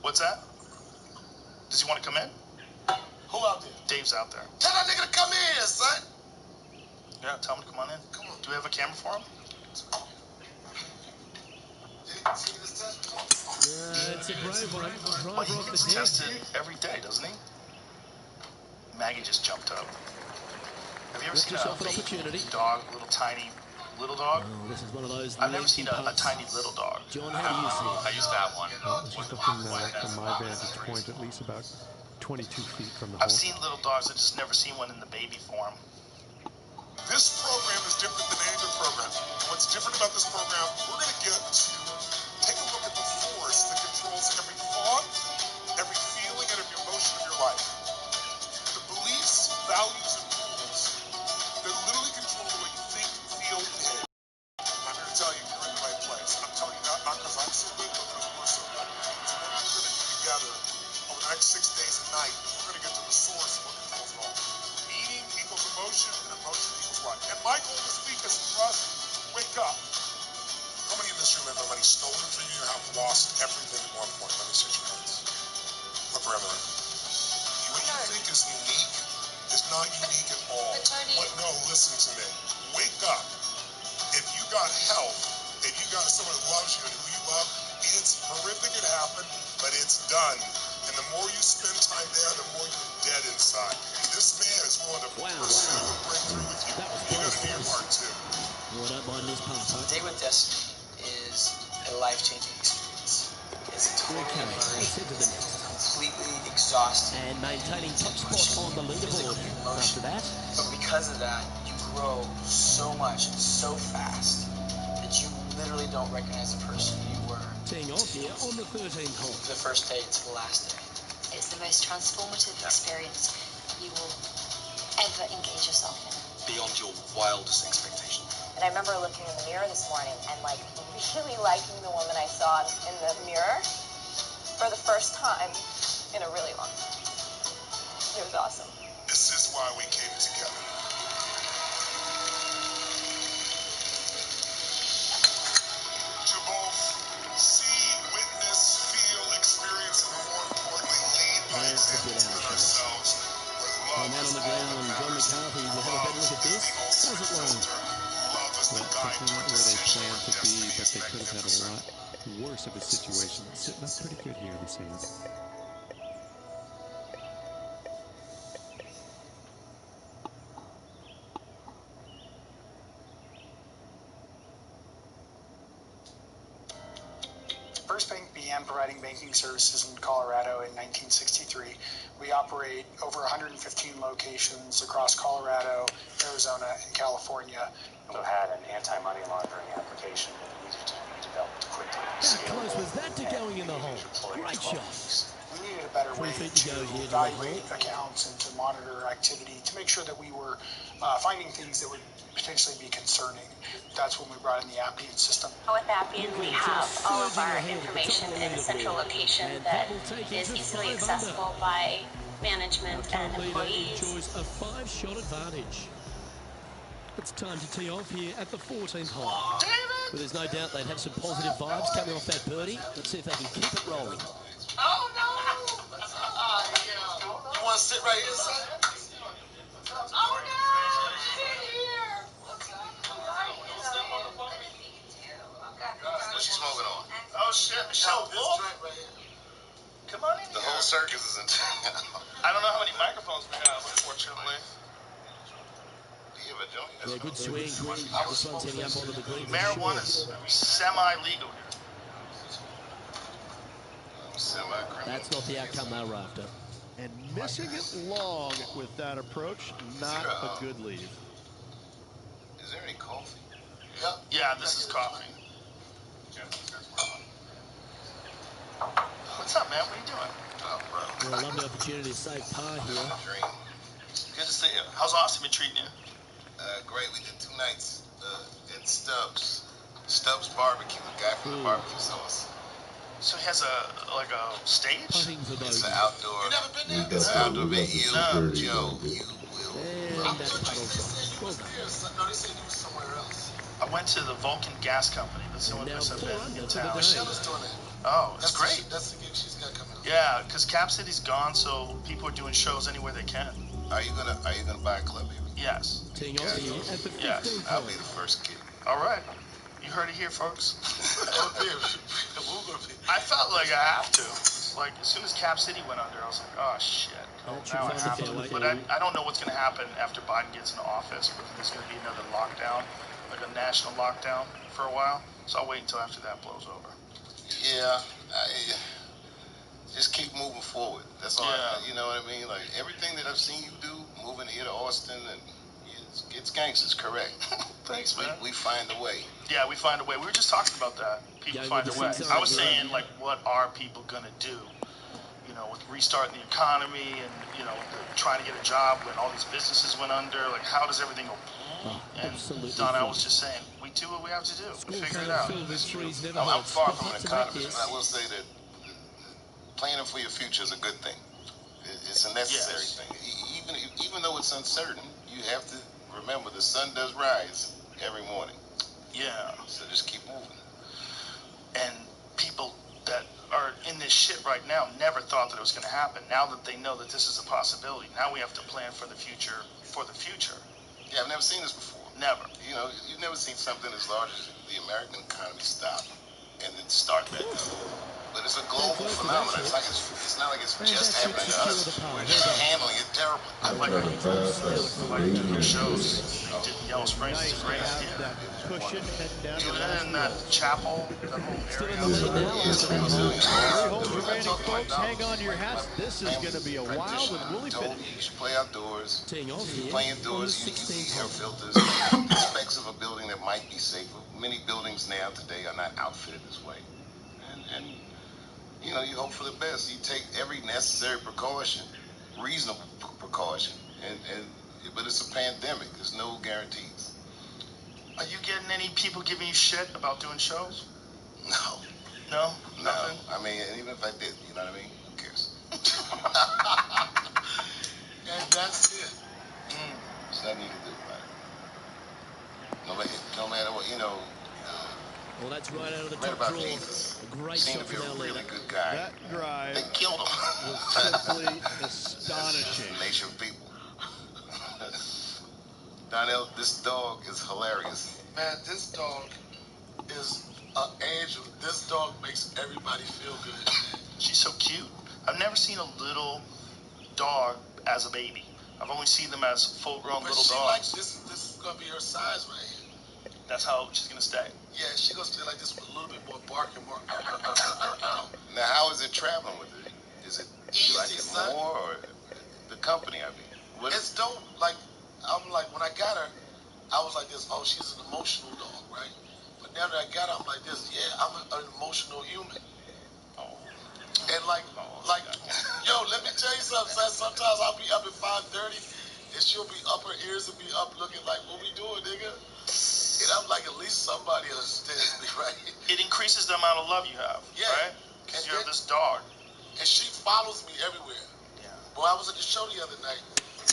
What's that? Does he want to come in? Who out there? Dave's out there. Tell that nigga to come in, son. Yeah, tell him to come on in. Come on. Do we have a camera for him? It's a brave one. Well, he gets tested every day, doesn't he? Maggie just jumped up. Have you ever seen a dog, little dog? Oh, this is one of those. I've never seen a tiny little dog. John, how do you see it? I used to have one. She's looking from my vantage point at least about 22 feet from the hole. I've seen little dogs. I've just never seen one in the baby form. This program is different than any other program. What's different about this program, we're going to get to take a look at the force that controls every thought, every feeling, and every emotion of your life. The beliefs, values, and rules that literally control the way you think, feel, and behave. I'm here to tell you, you're in the right place. I'm telling you not because I'm so good, but because we're so good. Together, we're going to be together over the next 6 days and night. We're going to get to the source of what controls it all. Meaning equals emotion, and emotion equals life. And my goal this week is for us, wake up. How many in this room have their money stolen from you or have lost everything at one point? Let me see your hands. Look around the room. What you think is unique is not unique at all. No, listen to me. Wake up. If you got health, if you got someone who loves you and who you love, it's horrific it happened, but it's done. And the more you spend time there, the more you're dead inside. This man is willing to pursue and break through with you. You got to do your part too. Well, I don't mind this part. A Day with Destiny is a life-changing experience. It's a total immersion. It's completely exhausting. And maintaining top spot on the leaderboard after that. But because of that, you grow so much, so fast, that you literally don't recognize the person you were. Teeing off here on the 13th hole. The first day to the last day. It's the most transformative experience you will ever engage yourself in. Beyond your wildest expectation. And I remember looking in the mirror this morning and like really liking the woman I saw in the mirror for the first time in a really long time. It was awesome. This is why we came together. To both see, witness, feel, experience, and more importantly, lead by example with ourselves. And out on the ground, John McCarthy will have a better look at this. How's it going? Well, definitely not where they planned to be, but they could have had a lot worse of a situation. Sitting up pretty good here, the Saints. First Bank began providing banking services in Colorado in 1963. We operate over 115 locations across Colorado, Arizona, and California. We had an anti-money laundering application that needed to be developed quickly. How close was that to going in the hole? Great shot. We needed a better way to evaluate accounts and to monitor activity to make sure that we were finding things that would potentially be concerning. That's when we brought in the Appian system. With Appian, we have all of our information in a central location that is easily accessible by management and employees. Enjoys a 5-shot advantage. It's time to tee off here at the 14th hole. But there's no doubt they'd have some positive vibes coming off that birdie. Let's see if they can keep it rolling. Oh, no! You want to sit right here, son? Oh, no! Sit here! What's she smoking on? Oh shit, Michelle Wolf? Right here. Come on in The here. whole circus is in town. I don't know how many microphones we have, unfortunately. Do you have a joint? Yeah, good swing. This one's heading up onto the green. Marijuana's semi-legal here. Semi-criminal. That's not the outcome they were after. And missing it long with that approach, not a good lead. Is there any coffee? Yep. Yeah, this is coffee. What's up, man? What are you doing? Oh, bro. Well, a lovely opportunity to save par here. Dream. Good to see you. How's Austin been treating you? Great. We did 2 nights at Stubbs. Stubbs Barbecue. The guy from the barbecue sauce. So he has a stage? It's an outdoor. You never been there? It's an outdoor event. You will And love that it. puddle's well done. No, they said you was somewhere else. I went to the Vulcan Gas Company. That's the only place I've been in town. Michelle's doing it. Oh, it's great. That's the gig she's got coming up. Yeah, because Cap City's gone, so people are doing shows anywhere they can. Are you gonna buy a club here? Yes. Teeing off here at the 15th I'll hole. be the first kid. All right. You heard it here, folks. I felt like I have to. Like, as soon as Cap City went under, I was like, oh, shit. Oh, now I have to. But I don't know what's going to happen after Biden gets into office, whether there's going to be another lockdown, like a national lockdown for a while. So I'll wait until after that blows over. Yeah, just keep moving forward. That's all. You know what I mean? Like, everything that I've seen you do, moving here to Austin, and it's gangsters, correct. Thanks, man. We find a way. Yeah, we find a way. We were just talking about that. People find a way. I was saying, like, what are people going to do? You know, with restarting the economy and, you know, trying to get a job when all these businesses went under. Like, how does everything go? And Donna was just saying, we do what we have to do. We figure it out. I'm far from an economist, but I will say that planning for your future is a good thing. It's a necessary thing. Even though it's uncertain, you have to remember the sun does rise every morning. Yeah. So just keep moving. And people that are in this shit right now never thought that it was going to happen. Now that they know that this is a possibility, now we have to plan for the future. Yeah, I've never seen this before. Never. You know, you've never seen something as large as the American economy stop and then start back up. But it's a global phenomenon. It's not like it's just happening to us. We're just handling it terribly. I like how you do those shows. You did Yellow Springs. It's a great idea. That cushion heading down to the Even last in three that holes. chapel, that whole area. Three holes remaining, folks. Hang on to your hats. This is going to be a wild and woolly finish. You should play outdoors. Teeing off If you here play on the indoors, you 16th use air hole. filters. Aspects of a building that might be safer. Many buildings now today are not outfitted this way. And you know, you hope for the best. You take every necessary precaution, reasonable precaution, but it's a pandemic. There's no guarantees. Are you getting any people giving you shit about doing shows? No. No? Nothing? I mean, even if I did, you know what I mean? Who cares? And that's it. There's nothing you can do about it. No matter what, you know. Well, that's right out of the Read top about draw. Jesus. A great Seemed shot to be from a our really leader. good guy. That drive They killed him. was simply astonishing. That's the nature of people. Donnell, this dog is hilarious. Man, this dog is an angel. This dog makes everybody feel good, man. She's so cute. I've never seen a little dog as a baby. I've only seen them as full-grown little dogs. Like this is gonna be her size right here. That's how she's gonna stay. Yeah, she's gonna stay like this with a little bit more bark and more. Now, how is it traveling with it? Is it easy? You like it more, or the company? I mean, it's dope. Like I'm like when I got her, I was like this. Oh, she's an emotional dog, right? But now that I got her, I'm like this. Yeah, I'm an emotional human. And yo, let me tell you something. Son. Sometimes I'll be up at 5:30, and she'll be up. Her ears will be up, looking like, "What we doing, nigga?" And I'm like, at least somebody understands me, right? It increases the amount of love you have, right? Because you have this dog. And she follows me everywhere. Yeah. Boy, I was at the show the other night.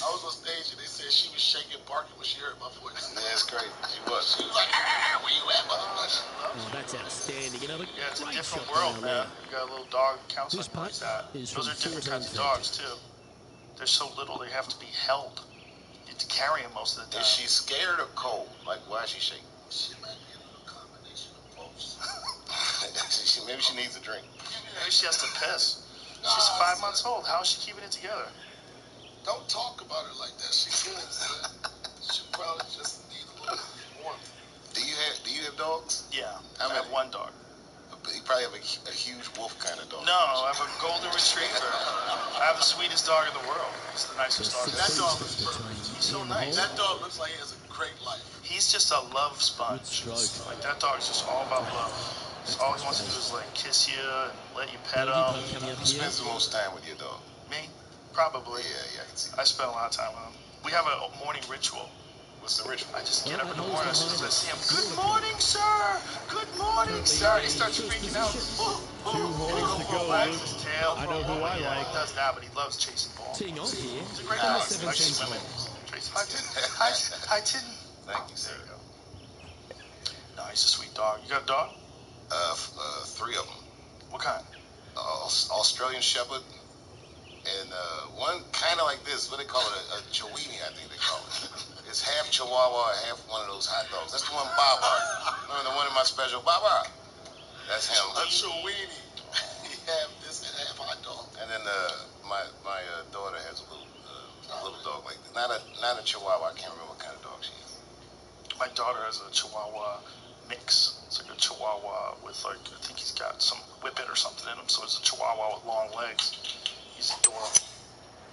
I was on stage, and they said she was shaking, barking when she heard my voice. Yeah, it's crazy. She was. She was like, where you at, motherfucker? Oh, that's outstanding. Another it's a great different shot world, by our man. leader. You got a little dog that counts on This you like putt that. is Those from are different 14 kinds of feet. dogs, too. They're so little, they have to be held. You have to carry them most of the time. Is she scared or cold? Like, why is she shaking? She might be a little combination of both. Maybe she needs a drink. Maybe she has to piss. She's 5 months old. How is she keeping it together? Don't talk about her like that. She's good, son. She probably just need a little warmth. Do you have dogs? Yeah, I have one dog. You probably have a huge wolf kind of dog. No, I have a golden retriever. I have the sweetest dog in the world. He's the nicest dog. That dog is perfect. He's so nice. That dog looks like he has a great life. He's just a love sponge. Like that dog's just all about love. So all he wants to do is like kiss you and let you pet him. Who spends the most time with your dog? Me? Probably. Yeah, I can see that. I spend a lot of time with him. We have a morning ritual. What's the ritual? I just get up in the morning as soon as I see him. Good morning, sir. Good morning, sir. He starts freaking out. 2 holes to go, Luke. His tail. I know who I like. He does that, but he loves chasing balls. Teeing off here He's a great on the dog. 17th hole. I didn't. Thank you, sir. There you go. No, he's a sweet dog. You got a dog? 3 of them. What kind? Australian Shepherd, and one kind of like this. What they call it? A Chihuahua, I think they call it. It's half Chihuahua, half one of those hot dogs. That's the one Baba. Remember the one in my special? Baba. That's him. A Chihuahua. He have this and half hot dog. And then my daughter has a little dog like that. Not a Chihuahua. I can't remember what kind of dog she is. My daughter has a Chihuahua mix. It's like a Chihuahua with I think he's got some whippet or something in him. So it's a Chihuahua with long legs. He's adorable.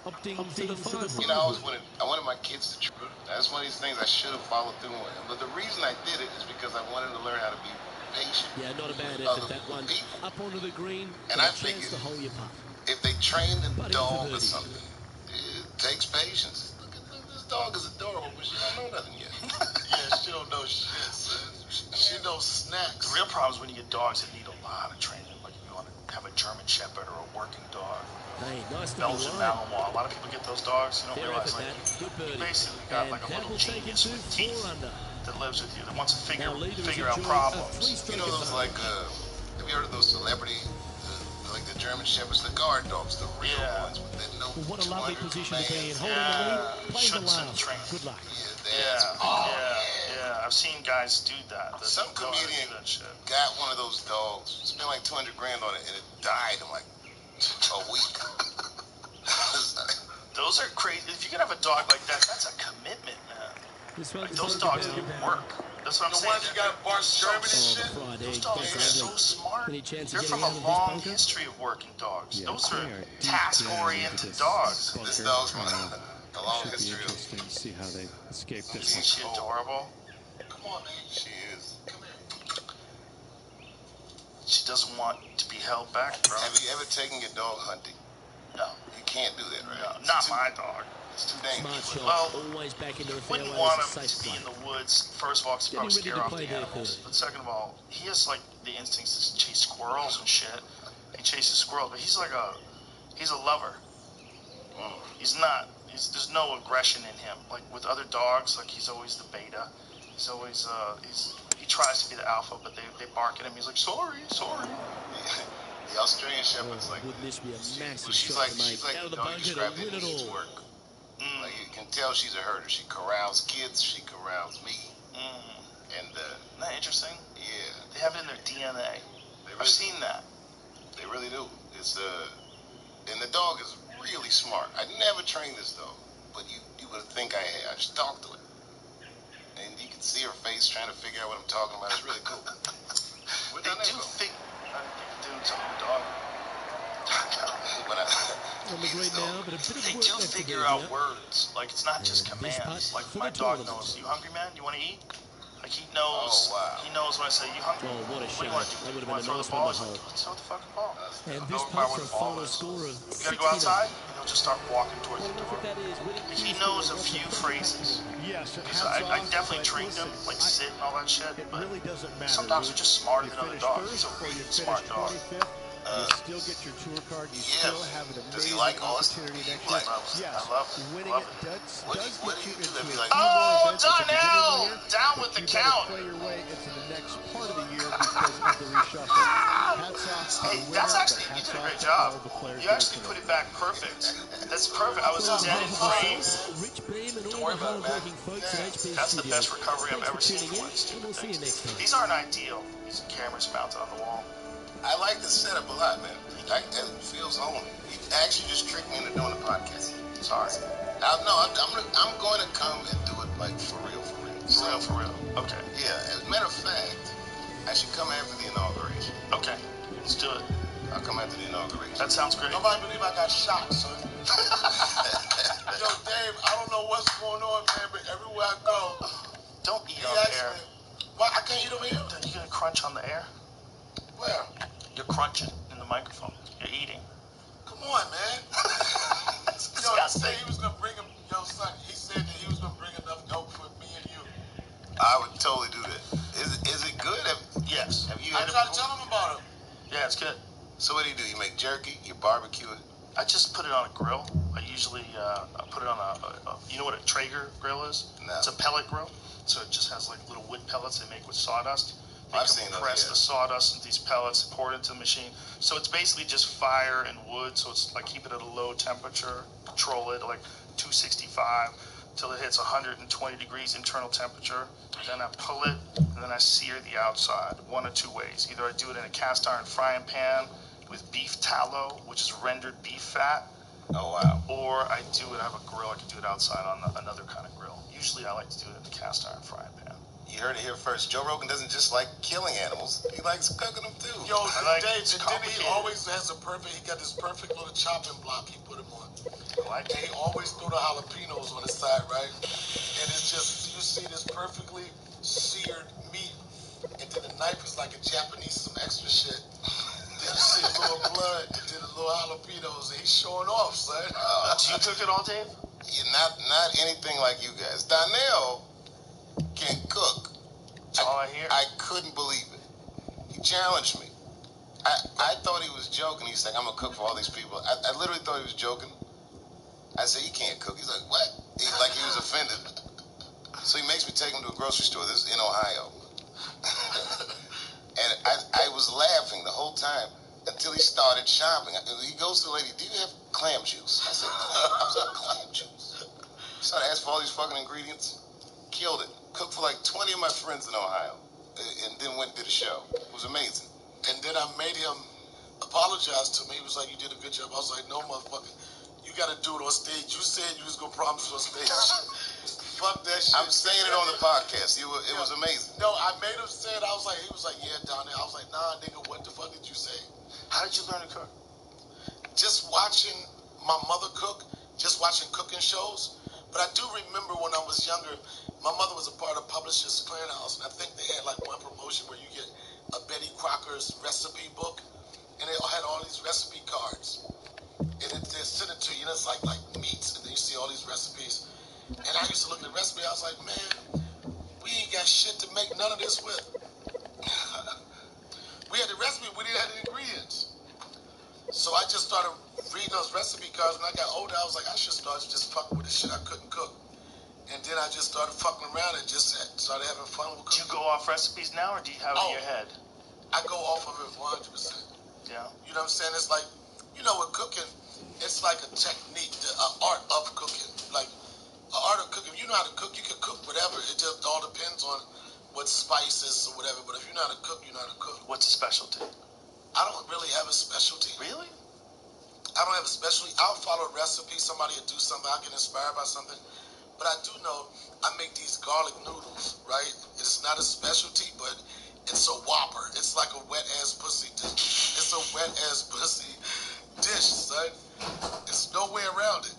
Opting for the 5 You know, I wanted my kids to try. That's one of these things I should have followed through on. But the reason I did it is because I wanted to learn how to be patient. Yeah, not a bad effort, that one. Up onto the green, and I figured to hold your putt. If they train the dog or something, it takes patience. Look, this dog is adorable, but she don't know nothing yet. Yeah, she don't know shit, son. She knows snacks. The real problem is when you get dogs that need a lot of training. Like if you want to have a German Shepherd or a working dog. Hey, nice Belgian Malinois. A lot of people get those dogs. You don't realize like good birdie. you basically got like a little genius with teeth. Under. that lives with you that wants to figure out a problems. You know those like, have you heard of those celebrity, like the German Shepherds, the guard dogs, the real ones with that no Well, what a lovely position to be in. Yeah, Holding the lead, playing the last. Good luck. Yeah. I've seen guys do that. Some comedian got one of those dogs, spent like $200 grand on it, and it died in like a week. Those are crazy. If you can have a dog like that, that's a commitment, man. Like, those dogs need work. That's what I'm saying. The ones you got Bart Sherman and shit. Those dogs are so smart. They're from a long history of working dogs. Those are task-oriented dogs. This dog's from a long history. Interesting to see how they escape this Isn't she adorable? Come on, man. She is. Come here. She doesn't want to be held back, bro. Have you ever taken your dog hunting? No. You can't do that, right? No, not my dog. It's too dangerous. Well, always back into the wouldn't want him to be in the woods. First of all, because he'd probably scare off the animals. But second of all, he has like the instincts to chase squirrels and shit. He chases squirrels, but he's a lover. He's not. There's no aggression in him. Like with other dogs, like he's always the beta. He's always he tries to be the alpha, but they bark at him. He's like, sorry. The Australian Shepherd's like, wouldn't this be a massive she's like the dog you described that needs work. Like you can tell she's a herder. She corrals kids. She corrals me. And isn't that interesting? Yeah, they have it in their DNA. I've seen that. They really do. It's and the dog is really smart. I never trained this dog, but you would think I had. I just talked to it, and you can see her face trying to figure out what I'm talking about. It's really cool. They do think. I think dudes on the dog. They do figure out words. Like it's not just commands. Like my dog knows, you hungry, man? You want to eat? Like he knows. Oh, wow. He knows when I say you hungry. Oh, what a shot! What do you want to do? You want to throw the ball? He's like, let's throw the fucking ball. And this puts a final score of you gotta go outside, and he'll just start walking towards the door. He knows a few phrases. Yes, I definitely trained him, like sit and all that shit. But really doesn't matter. some dogs are just smarter than other dogs. He's a really smart dog. You still get your tour card. You still have an amazing opportunity next year. Yes, winning it does get you into a few more events at the beginning of the year. Down with the count. Play your way into the next part of the year because of the reshuffle. Hats off to the winner. That's actually, you did a great job. You actually put it back perfect. That's perfect. I was dead in frame. Don't worry about it, man. That's the best recovery I've ever seen from one of these stupid things. These aren't ideal. These cameras mounted on the wall. I like the setup a lot, man. It feels home. You actually just tricked me into doing the podcast. Sorry. I'm going to come and do it like for real. For real. Okay. Yeah. As a matter of fact, I should come after the inauguration. Okay. Let's do it. I'll come after the inauguration. That sounds great. Nobody believe I got shot, son. Yo, Dave, I don't know what's going on, man, but everywhere I go, don't eat on the air. Why I can't eat over here? Are you gonna crunch on the air? Where? You're crunching in the microphone. You're eating. Come on, man. Yo, he said he was gonna bring him. Yo, son, he said that he was gonna bring enough dope for me and you. I would totally do that. Is it good? Yes. Have you? I tried to tell him about it. Yeah, it's good. So what do? You make jerky? You barbecue it? I just put it on a grill. I usually put it on a you know what a Traeger grill is? No. It's a pellet grill. So it just has like little wood pellets they make with sawdust. I've seen those, compress the sawdust into these pellets, pour it into the machine. So it's basically just fire and wood. So it's like keep it at a low temperature, control it like 265 till it hits 120 degrees internal temperature. Then I pull it and then I sear the outside one of two ways. Either I do it in a cast iron frying pan with beef tallow, which is rendered beef fat. Oh wow. Or I have a grill. I can do it outside on another kind of grill. Usually I like to do it in the cast iron frying pan. You heard it here first. Joe Rogan doesn't just like killing animals. He likes cooking them too. Yo, Dave, he always has he got this perfect little chopping block he put him on. And he always threw the jalapenos on his side, right? And it's just, you see this perfectly seared meat, and then the knife is like a Japanese, some extra shit. Then you see a little blood, and then a little jalapenos, and he's showing off, son. Do you cook it all, Dave? Yeah, not anything like you guys. Donnell can cook. That's all I hear. I couldn't believe it. He challenged me. I thought he was joking. He's like, I'm going to cook for all these people. I literally thought he was joking. I said, you can't cook. He's like, what? Like he was offended. So he makes me take him to a grocery store. This is in Ohio. And I was laughing the whole time until he started shopping. He goes to the lady, do you have clam juice? I said, clam juice? He started asking for all these fucking ingredients. Killed it. Cooked for like 20 of my friends in Ohio. And then went and did a show. It was amazing. And then I made him apologize to me. He was like, you did a good job. I was like, no, motherfucker. You got to do it on stage. You said you was going to promise on stage. Fuck that shit. I'm saying it on the podcast. It was amazing. No, I made him say it. He was like, yeah, down there. I was like, nah, nigga, what the fuck did you say? How did you learn to cook? Just watching my mother cook, just watching cooking shows. But I do remember when I was younger, my mother was a part of Publishers Clearinghouse, and I think they had like one promotion where you get a Betty Crocker's recipe book, and they had all these recipe cards. And they send it to you, and it's like meats, and then you see all these recipes. And I used to look at the recipe, I was like, man, we ain't got shit to make none of this with. We had the recipe, we didn't have the ingredients. So I just started reading those recipe cards. When I got older, I was like, I should start just fucking with the shit I couldn't cook. And then I just started fucking around and just started having fun with cooking. Do you go off recipes now, or do you have it in your head? I go off of it 100%. Yeah. You know what I'm saying? It's like, you know, with cooking, it's like a technique, an art of cooking. Like, an art of cooking. If you know how to cook, you can cook whatever. It just all depends on what spices or whatever. But if you know how to cook, you know how to cook. What's a specialty? I don't really have a specialty. Really? I don't have a specialty. I'll follow a recipe. Somebody will do something. I'll get inspired by something. But I do know I make these garlic noodles, right? It's not a specialty, but it's a whopper. It's like a wet-ass pussy dish. It's a wet-ass pussy dish, son. There's no way around it.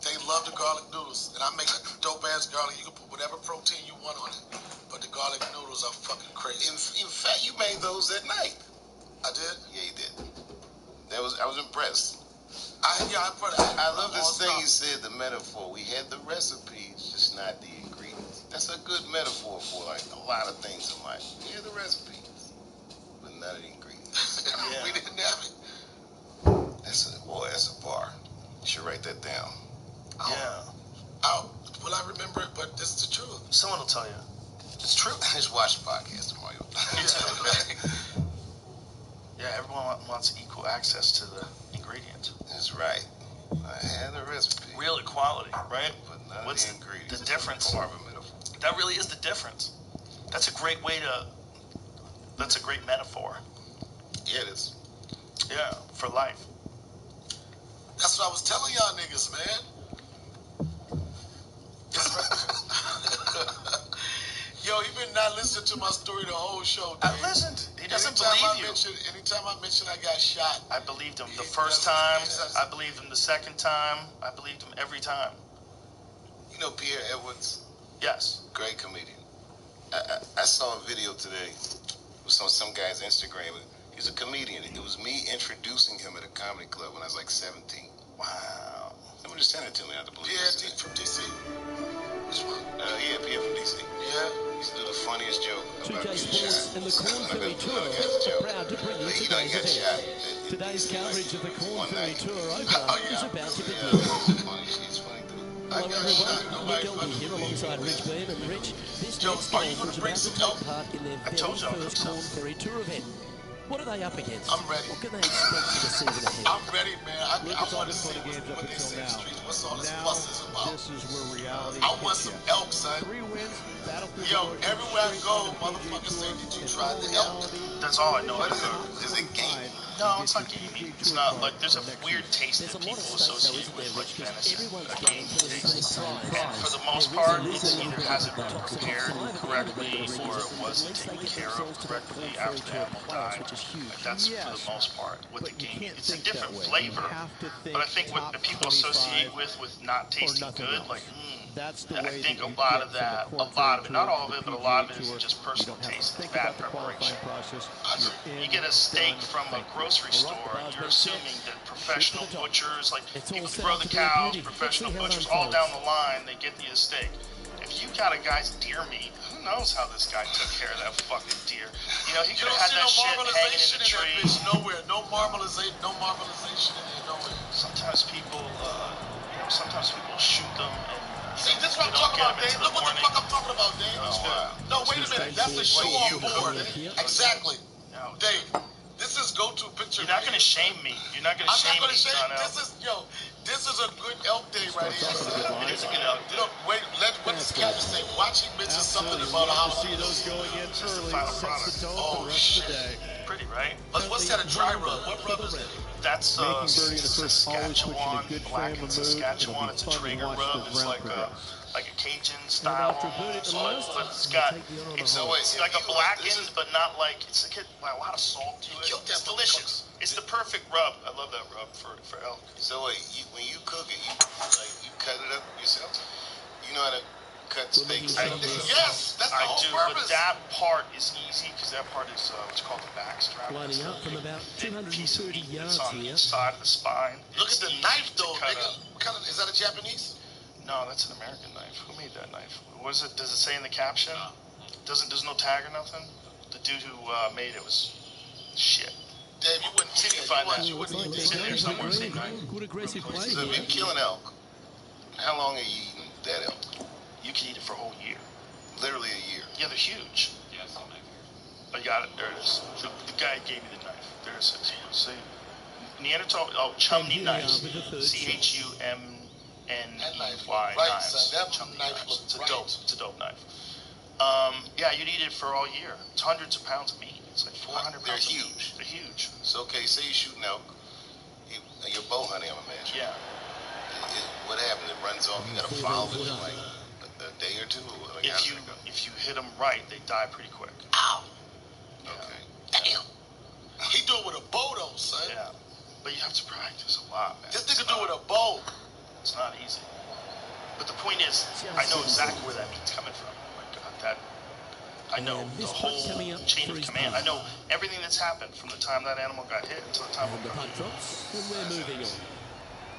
They love the garlic noodles. And I make a dope-ass garlic. You can put whatever protein you want on it. But the garlic noodles are fucking crazy. In fact, you made those that night. I did? Yeah, you did. I was impressed. I love this thing you said, the metaphor. We had the recipes, just not the ingredients. That's a good metaphor for like a lot of things in life. We had the recipes, but none of the ingredients. We didn't have it. That's a bar. You should write that down. Will I remember it? But this is the truth. Someone will tell you. It's true. Just watch the podcast tomorrow. Yeah, everyone wants equal access to the ingredients. That's right. I had the recipe. Real equality, right? But none What's of the ingredients. The difference? Part of a metaphor. That really is the difference. That's a great way to. That's a great metaphor. Yeah, it is. Yeah, for life. That's what I was telling y'all niggas, man. Yo, you been not listening to my story the whole show, dude. I listened. He doesn't believe you. Anytime I mention I got shot. I believed him the first time. I believed him the second time. I believed him every time. You know Pierre Edwards? Yes. Great comedian. I saw a video today. It was on some guy's Instagram. He's a comedian. It was me introducing him at a comedy club when I was like 17. Wow. Someone just sent it to me. I have to believe Pierre from DC. Which one? Yeah, Pierre from DC. Yeah. He used to do the funniest joke about 2K getting Sports shot. and the Corn Ferry Tour are proud to bring you today's event. Today's coverage of the Corn Ferry Tour opener is about to begin. Hello everyone, Nick Elby here alongside Rich Beam, and Rich, this next golfer is about to take part in their very first Corn Ferry Tour event. What are they up against? I'm ready. What can they expect for the season ahead? I'm ready, man. I want to see what they say in the streets. What's all this fuss is about? This is where reality I want some elk, son. 3 wins, battlefield. Yo, everywhere I go, motherfuckers say, did you try the elk? That's all I know how to cook. Is it game? No, it's not gaming. It's not like there's a weird taste that people associate with like venison. A game taste. And for the most part, it either hasn't been prepared correctly or it wasn't taken care of correctly after the animal died. That's for the most part with the game. It's a different flavor, but I think what the people associate with not tasting good, like I think a lot of that, not all of it, but a lot of it is just personal taste and bad preparation. You get a steak from a grocery store, and you're assuming that professional butchers, like people throw the cows, professional butchers, all down the line, they get you a steak. If you got a guy's deer meat, who knows how this guy took care of that fucking deer? You know, he could have had that shit hanging in the tree. Nowhere, no marbleization in there, nowhere. Sometimes people shoot them and See, this is what I'm talking about, Dave. Look what the fuck I'm talking about, Dave. No, wait a minute. That's a show on board. Exactly. Dave, this is go-to picture. You're not going to shame me. You're not going to shame me. This is a good elk day right here. It is a good elk day. Look, wait, what does the captain say? Watch him mention something about how see those going in early. Sets the tone for the rest of the day. Pretty, right? What's that, a dry rub? What rub is it? That's making birdie in the first always puts you in a Saskatchewan, good black frame and of mood. Saskatchewan. It's a Traeger rub. It's like a Cajun style, but it's got it's like a blackened, but not like it's a lot of salt to it. It's delicious. It's the perfect rub. I love that rub for elk. So wait, when you cook it, you cut it up yourself? You know how to cut steaks? Yes, that's the whole purpose. But that part is easy because that part is what's called the backstrap. Lining up from about 230 yards on here. each side of the spine. Look at the knife, though, nigga. What kind of, is that a Japanese? No, that's an American knife. Who made that knife? What is it? Does it say in the caption? There's no tag or nothing? The dude who made it was shit. Dave, you wouldn't see it. You wouldn't eat it. There's somewhere same knife. Good aggressive play So if you kill an elk, how long are you eating that elk? You can eat it for a whole year. Literally a year. Yeah, they're huge. Yeah, it's all knife. I got it. There it is. The guy gave me the knife. There it is. See? Neanderthal, Chumney knives. CHUMNEY knives. It's a dope knife. Yeah, you'd eat it for all year. It's hundreds of pounds of meat. It's like 400 pounds. They're huge. They're huge. So, okay, say you shoot an elk. You're bow hunting, I'm imagining. Yeah. What happens? It runs off. You got to follow it for like a day or two? Like if you hit them right, they die pretty quick. Ow! Yeah. Okay. Damn. He do it with a bow, though, son. Yeah. But you have to practice a lot, man. This nigga do it with a bow. It's not easy. But the point is, I know exactly where that meat's coming from. Oh my God, I know the whole chain of command. I know everything that's happened from the time that animal got hit until the time the puck drops, and we're moving on.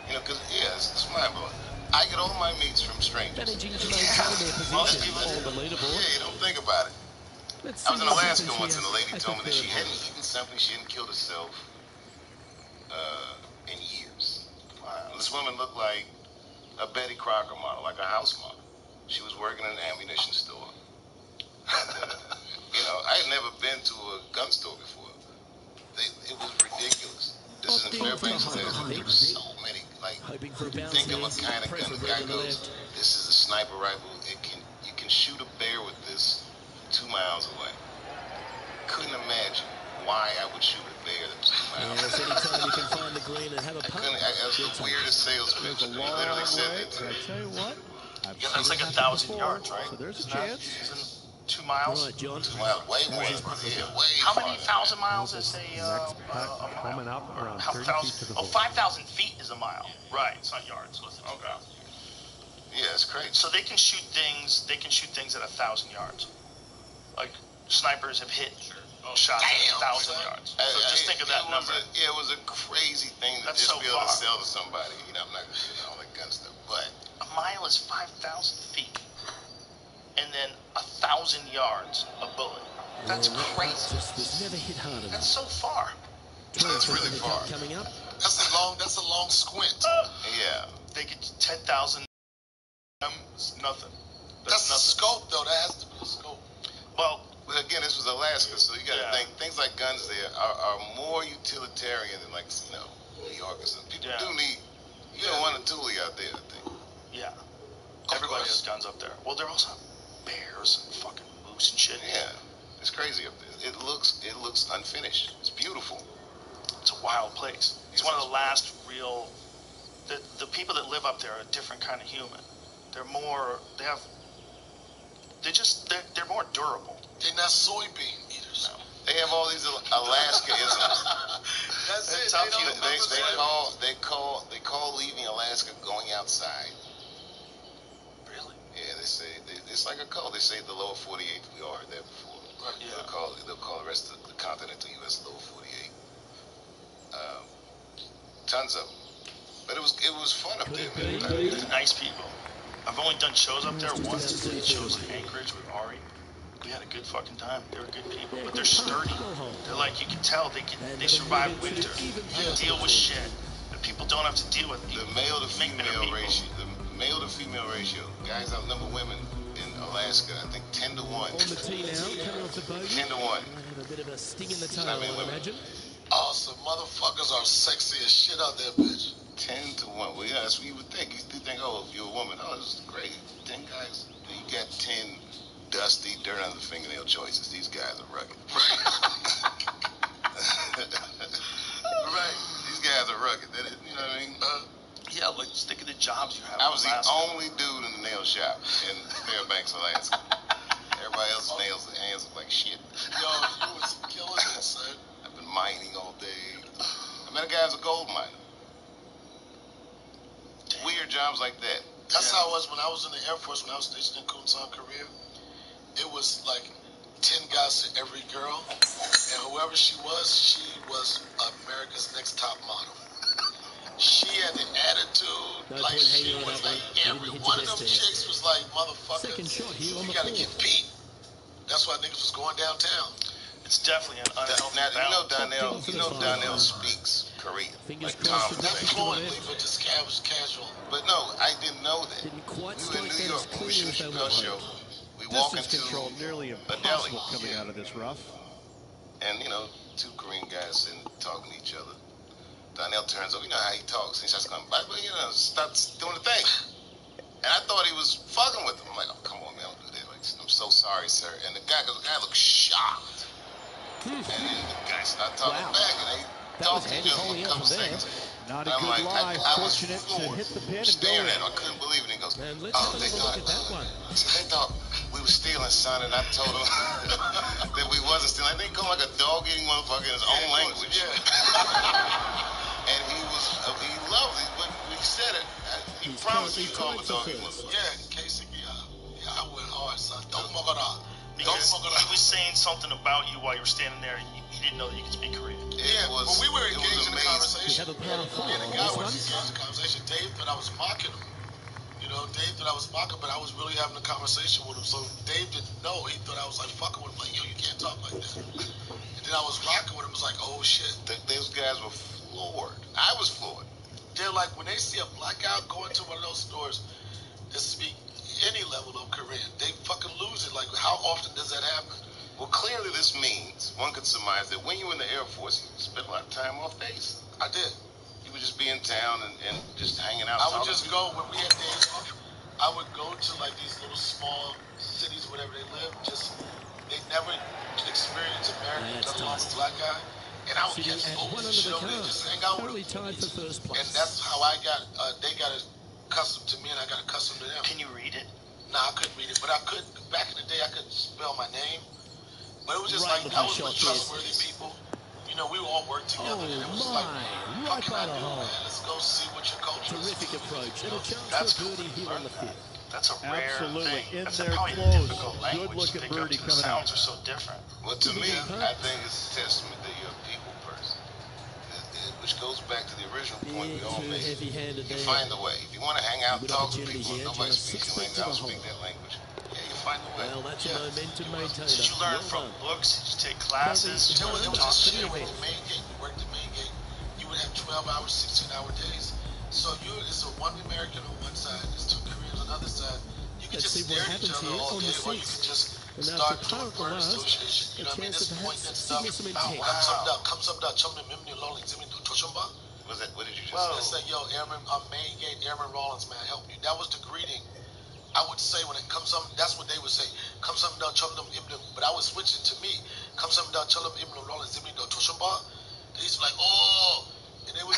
You know, because, it's mind-blowing. I get all my meats from strangers. Managing to maintain their position on the leaderboard. Yeah, you don't think about it. I was in Alaska once, and the lady told me that she hadn't eaten something, she hadn't killed herself in years. Wow. This woman looked like a Betty Crocker model, like a house model. She was working in an ammunition store. And, I had never been to a gun store before. It was ridiculous. This is in Fairbanks, there's so many, think of a kind of gun. The guy goes, this is a sniper rifle. You can shoot a bear with this 2 miles away. Couldn't imagine why I would shoot a bear that's 2 miles away. Anytime you can find the green and have a puck. I was the weirdest sales pitch. He literally said that to me. I tell you what, that's like 1,000 yards, right? So there's a chance. Isn't 2 miles? Right, John. 2 miles, way more. Yeah, way How many 1,000 miles is a Next puck coming up around 30 feet to the ball. 5,000 feet is a mile. Right, it's not yards. Okay. Yeah, it's crazy. So they can shoot things. They can shoot things at 1,000 yards. Like snipers have hit shots at 1,000 yards. So just think of that number. It was a crazy thing to just be able to sell to somebody. I'm not gonna get all that gun stuff, but a mile is 5,000 feet, and then 1,000 yards a bullet. That's crazy. Was never hit hard enough. That's so far. That's really far. Coming up. That's a long squint. Yeah. They get 10,000. It's nothing. That's the scope, though. That has to be the scope. Well, again, this was Alaska, so you got to think things like guns there are more utilitarian than New York or something. People do need. You don't want a toolie out there, I think. Yeah. Everybody has guns up there. Well, there also have bears and fucking moose and shit. Yeah. It's crazy up there. It looks unfinished. It's beautiful. It's a wild place. It's one of the last real. The people that live up there are a different kind of human. They're more. They're more durable. They're not soybean eaters. No. They have all these Alaska-isms. That's it. They call leaving Alaska going outside. Really? Yeah, they say it's like a call. They say the lower 48. We all heard that before. Right. Yeah. They'll call the rest of the continental U.S. lower 48. Tons of them. But it was fun up there, man. They're nice people. I've only done shows up there once. Did shows in Anchorage with Ari. We had a good fucking time. They were good people, but they're sturdy. They're like, you can tell they survive winter. They deal with shit that people don't have to deal with. The male to female ratio, the male to female ratio. Guys outnumber women in Alaska, I think 10 to 1. On the tee now, coming off the bogey. 10 to 1. Might have a bit of a sting in the tail, I imagine. Awesome. Motherfuckers are sexy as shit out there, bitch. 10 to 1. Well, yeah, that's what you would think. You think, oh, if you're a woman, oh, this is great. 10 guys. You got 10 dusty, dirt under the fingernail choices. These guys are rugged. Right. These guys are rugged. You know what I mean? Yeah, like just think of the jobs you have. I was the only dude in the nail shop in Fairbanks, Alaska. Everybody else's nails and hands look like shit. Yo, you was killing it, son. I've been mining all day. I met a guy who's a gold miner. Weird jobs like that. That's how it was when I was in the Air Force, when I was stationed in Kunsan, Korea. It was like 10 guys to every girl. And whoever she was America's Next Top Model. She had the attitude, No like she was like every one of them chicks was like, motherfucker, second shot here on you the gotta get beat. That's why niggas was going downtown. It's definitely an unhealthy balance. You know Donnell speaks Korean. Fingers like crossed. Not fluently, but just casual. But no, I didn't know that. Didn't quite we were in strike New York that as when we clean shoot as they a show. We walk Distance into control nearly a deli. impossible coming out of this rough. And, you know, two Korean guys sitting talking to each other. Donnell turns over, you know how he talks. He starts going, you know, starts doing the thing. And I thought he was fucking with him. I'm like, oh, come on, man, don't do that. Like, I'm so sorry, sir. And the guy looked shocked. And then the guy started talking back, and they talked to each other in conversation. Not a good lie. Fortunate to hit the pin and go in. I couldn't believe it. He goes, And let's have a look at that one. They thought we were stealing, son, and I told him that we wasn't stealing. I think he called like a dog-eating motherfucker in his own language. And he loved it, but we said it. He promised me to call him a dog-eating motherfucker. Yeah, Casey, yeah, I went hard, son. Don't fuck it up. Because he was saying something about you while you were standing there, and he didn't know that you could speak Korean. Well, we were engaged in the conversation. We have a power four And the on guy this was one. engaged in the conversation. Dave thought I was mocking him. You know, Dave thought I was mocking, but I was really having a conversation with him. So Dave didn't know. He thought I was like fucking with him, like, yo, you can't talk like that. And then I was rocking with him. It was like, oh shit. Those guys were floored. I was floored. They're like, when they see a black guy go into one of those stores that speak any level of Korean, they fucking lose it. Like, how often does that happen? Well, clearly this means, one could surmise that when you were in the Air Force, you spent a lot of time off base. I did. You would just be in town and just hanging out. I would just go, when we had days off, I would go to like these little small cities, wherever they live, they never experienced America, let alone a black guy. And I would catch open shit over there, just hang out with them. Tied for first place. And that's how I got, they got accustomed to me and I got accustomed to them. Can you read it? Nah, I couldn't read it, but I could, back in the day, I could spell my name. But it was just like, I was with trustworthy people. You know, we all worked together. And it was like, right by the hole. Let's go see what your culture is. Terrific approach. And a chance for a birdie here on the fifth. That's a rare Absolutely. thing. In That's their probably clothes. a difficult language Good to looking pick up. birdie The coming out. sounds are so different. Well, to me, I think it's a testament that you're a people person. Which goes back to the original point we all made. You find a way. If you want to hang out and talk to people, nobody speaks your language, I'll speak that language. Yeah, you find a way. Well, that's a momentum maintainer. Did you learn from books? Did you take classes? It was just shit with the main gate. You worked the main gate. You would have 12-hour, 16-hour days. So it's a one American on one side, there's two Koreans on the other side. You can just stare at each other all day, or you can just start doing word association. You know what I mean? Just point that stuff. Comes up, chum them, lonely, Jimmy, Toshumba. What did you just say? It's like, yo, Airman, main gate, Airman Rollins, man, help you. That was the greeting. I would say when it comes up, that's what they would say. Come something down, chum them, but I was switching to me. Come something down, chum them, Rollins, Jimmy, Toshumba. They used to be like, oh, and they would,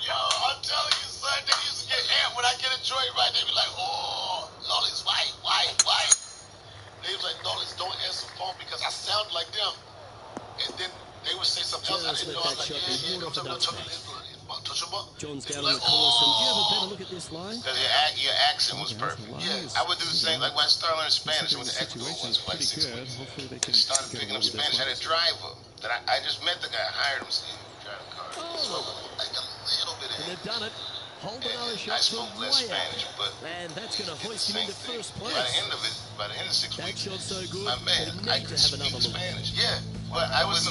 yo, I'm telling you, son, they used to get amped when I get a joint right. They be like, oh, Lolly's white. They was like, Lolly's don't answer the phone because I sound like them. And then they would say something else. I didn't know. I was like, yeah, come something down, chum them, John's down on the course, and do you have a better look at this line? Because your accent was perfect. Yeah, I would do the same. Like when I started learning Spanish, I went to Ecuador once for like 6 weeks. I started picking up Spanish. I had a driver that I just met the guy. I hired him to drive the car. So like a little bit of and they've done it. Hold another I shot spoke less Spanish, but and that's going to hoist him into first place. By the end of 6 weeks, that shot's so good. My man, I could speak Spanish. Yeah, but I would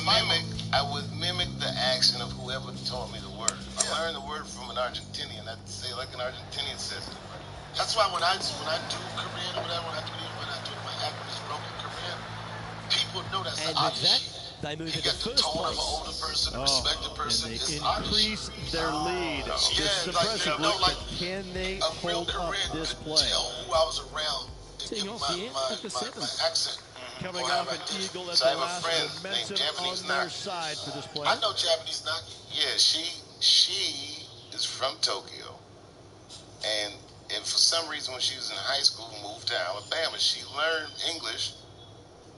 mimic the accent of whoever taught me the word. If I learned the word from an Argentinian. I say it like an Argentinian says it. That's why when I do Korean or whatever, when I do it in my act when it's broken Korean, people know that's and the with that, they move into first place. Of an older person, a respected person. And they It's increase their lead. This is impressive, Luke, but can they hold up this play? Tell who I was around and Teeing give off here at the 7th. my accent. Coming off an eagle at the last, momentum on their side for this play. I know Japanese knock. Yeah, she is from Tokyo, and for some reason when she was in high school, moved to Alabama. She learned English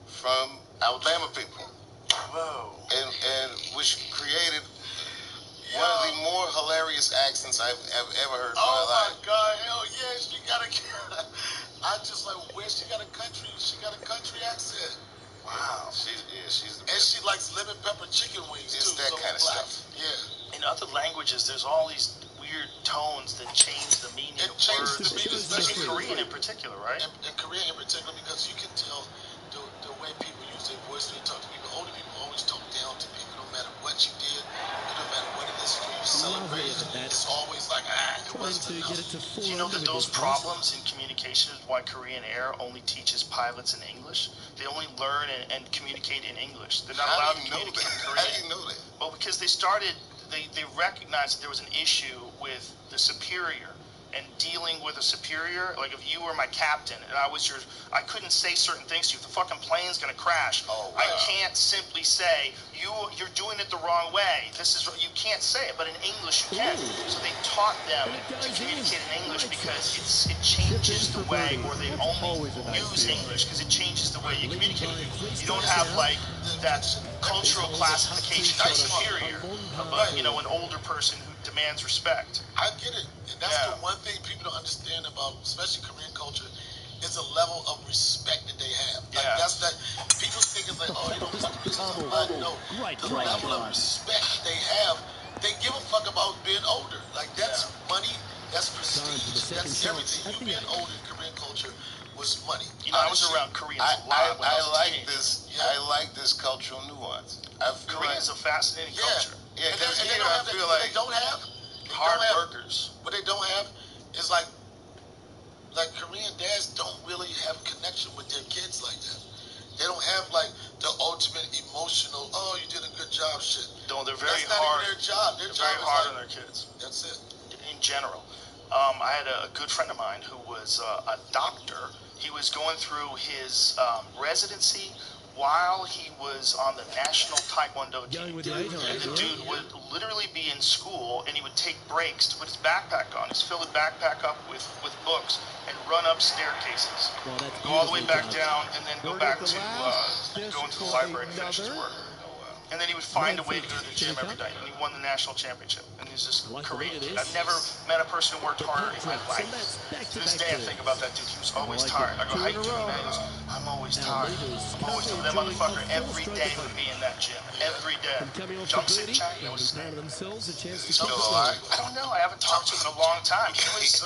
from Alabama people. Whoa. And which created one of the more hilarious accents I've ever heard in my life. Oh my God, hell yeah, she got a I just like wish she got a country accent. Wow. She's the best. And she likes lemon pepper chicken wings it's too. That kind of stuff. Yeah. In other languages, there's all these weird tones that change the meaning of words. The meaning, especially in Korean in particular, right? In Korean in particular, because you can tell the way people use their voice when they talk to people. Older people always talk down to people, no matter what you did, no matter what it is for you celebrate. It's always like, it wasn't enough. Get it to 4 Do you know that those problems in communication is why Korean Air only teaches pilots in English? They only learn and communicate in English. They're not allowed to communicate in Korean. How do you know that? Well, because they recognized that there was an issue with the superior and dealing with a superior. Like if you were my captain and I couldn't say certain things to you. If the fucking plane's gonna crash, wow. I can't simply say you're doing it the wrong way. You can't say it, but in English you can. So they taught them to communicate in English because it changes the way, or they only use English because it changes the way you communicate. You don't have like that cultural classification of superior of an older person who demands respect. I get it. And that's the one thing people don't understand about, especially Korean culture, is the level of respect that they have. Like that's that people think it's like, oh, they don't fuck with no. The level of respect they have, they give a fuck about being older. Like that's money, that's prestige, that's everything. You being older in Korean culture was money. I was around Koreans a lot when I was a teenager. I like this cultural nuance. Korea is a fascinating culture. Yeah, because they don't have hard workers. What they don't have is like Korean dads don't really have a connection with their kids like that. They don't have like the ultimate emotional, oh, you did a good job shit. No, they're very hard. Their job. They're very hard on their kids. That's it. In general. I had a good friend of mine who was a doctor. He was going through his residency while he was on the national Taekwondo team. And the dude would literally be in school, and he would take breaks to put his backpack on. He'd fill his backpack up with books and run up staircases. Go all the way back down, and then go back to go into the library and finish his work. And then he would find a way to go to the gym every day, and he won the national championship. And he's just Korean. I've never met a person who worked harder in my life. To this day, I think about that dude. He was always tired. I go, how you doing, man? He goes, I'm always tired. I'm always tired. That motherfucker every day would be in that gym. Every day. Junk-Sik Chang, that was his name. He's still alive? I don't know. I haven't talked to him in a long time. He was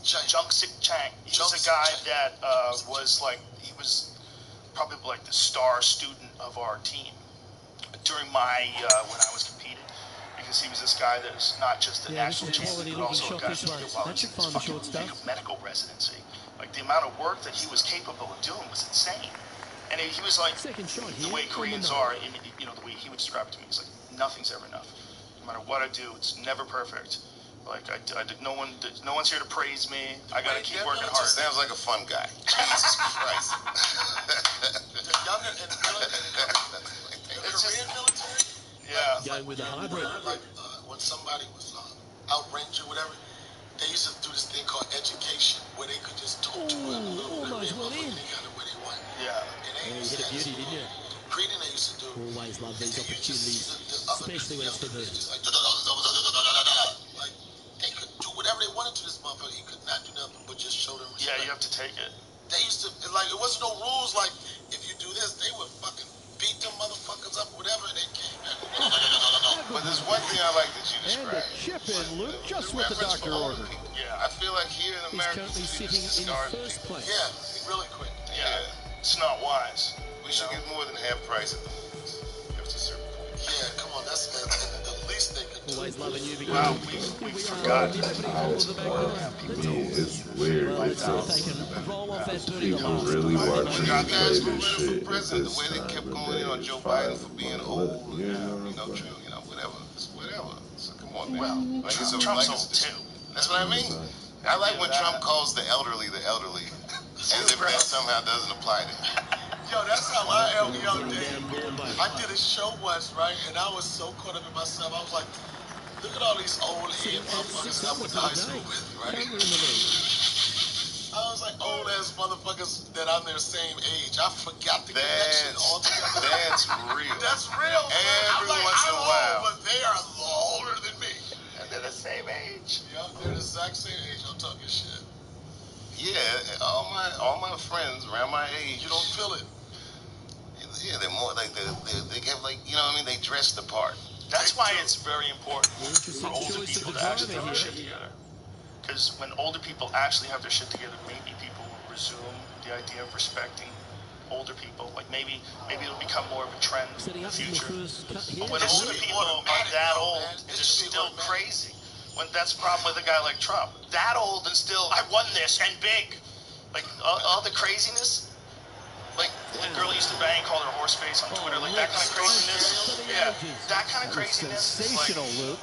Junk-Sik Chang. He was a guy that he was probably like the star student of our team during my when I was competing, because he was this guy that was not just a national champion, but also a guy who did medical residency. Like the amount of work that he was capable of doing was insane. And he was like the way Koreans are, the way he would describe it to me, he's like, nothing's ever enough. No matter what I do, it's never perfect. Like no one's here to praise me. I gotta keep working hard. Sounds like a fun guy. Jesus Christ. The Korean military? Yeah. Going with the hybrid. Like when somebody was outranked or whatever, they used to do this thing called education, where they could just talk to a little Korean motherfucker any kind of way they want. Yeah. And you hit a beauty, didn't you? Greeting they used to do. Always love these opportunities, especially when it's for the... Like, they could do whatever they wanted to this motherfucker. He could not do nothing but just show them respect. Yeah, you have to take it. They used to, it wasn't no rules like, if you do this, they would fucking beat them motherfuckers up, whatever, and they came back. But there's one thing I like that you described. And the chip in, Luke, just what the doctor ordered. Yeah, I feel like here in America, he's currently sitting in first place. Yeah, really quick. Yeah. It's not wise. We should get more than half price at the movies. Up to a certain point. Yeah, come on, that's the least they could do. Always loving you, because Wow, here we are, But everybody I, hold of the back nine. Let's see. it's weird Well, let's see if they because can roll off that 30 to people last. really I've never watching heard me of play that. this shit at this time of day is 5 months left. You know what I'm saying? Whatever. It's whatever. So come on, man. Well, Like Trump's old too. That's what I mean. I like when Trump calls the elderly, as if that somehow doesn't apply to him. Yo, that's how I am, yo, Getting Dave. down Broadway. I did a show once, right? And I was so caught up in myself. I was like, look at all these old head motherfuckers that I went to high school with, right? Currently in the lead. I was like, old ass motherfuckers that I'm their same age. I forgot the connection altogether. That's real. That's real, man. I'm like, once in I'm a while. old, but they are older than me. And they're the same age. Yeah, they're the exact same age. I'm talking shit. Yeah, all my friends around my age. You don't feel it. Yeah, they're more like they have, like, you know what I mean? They dress the part. That's why it's very important Interesting for older choice of people the to actually driver have their here. shit together. Because when older people actually have their shit together, maybe people will resume the idea of respecting older people. Like maybe it'll become more of a trend in the future. But when older people are that old and they're still crazy, when that's the problem with a guy like Trump, that old and still, I won this and big, like all the craziness. Like the girl used to bang, called her horse face on Twitter, like that kind of craziness. Yeah, that kind of craziness is like. Sensational, Luke.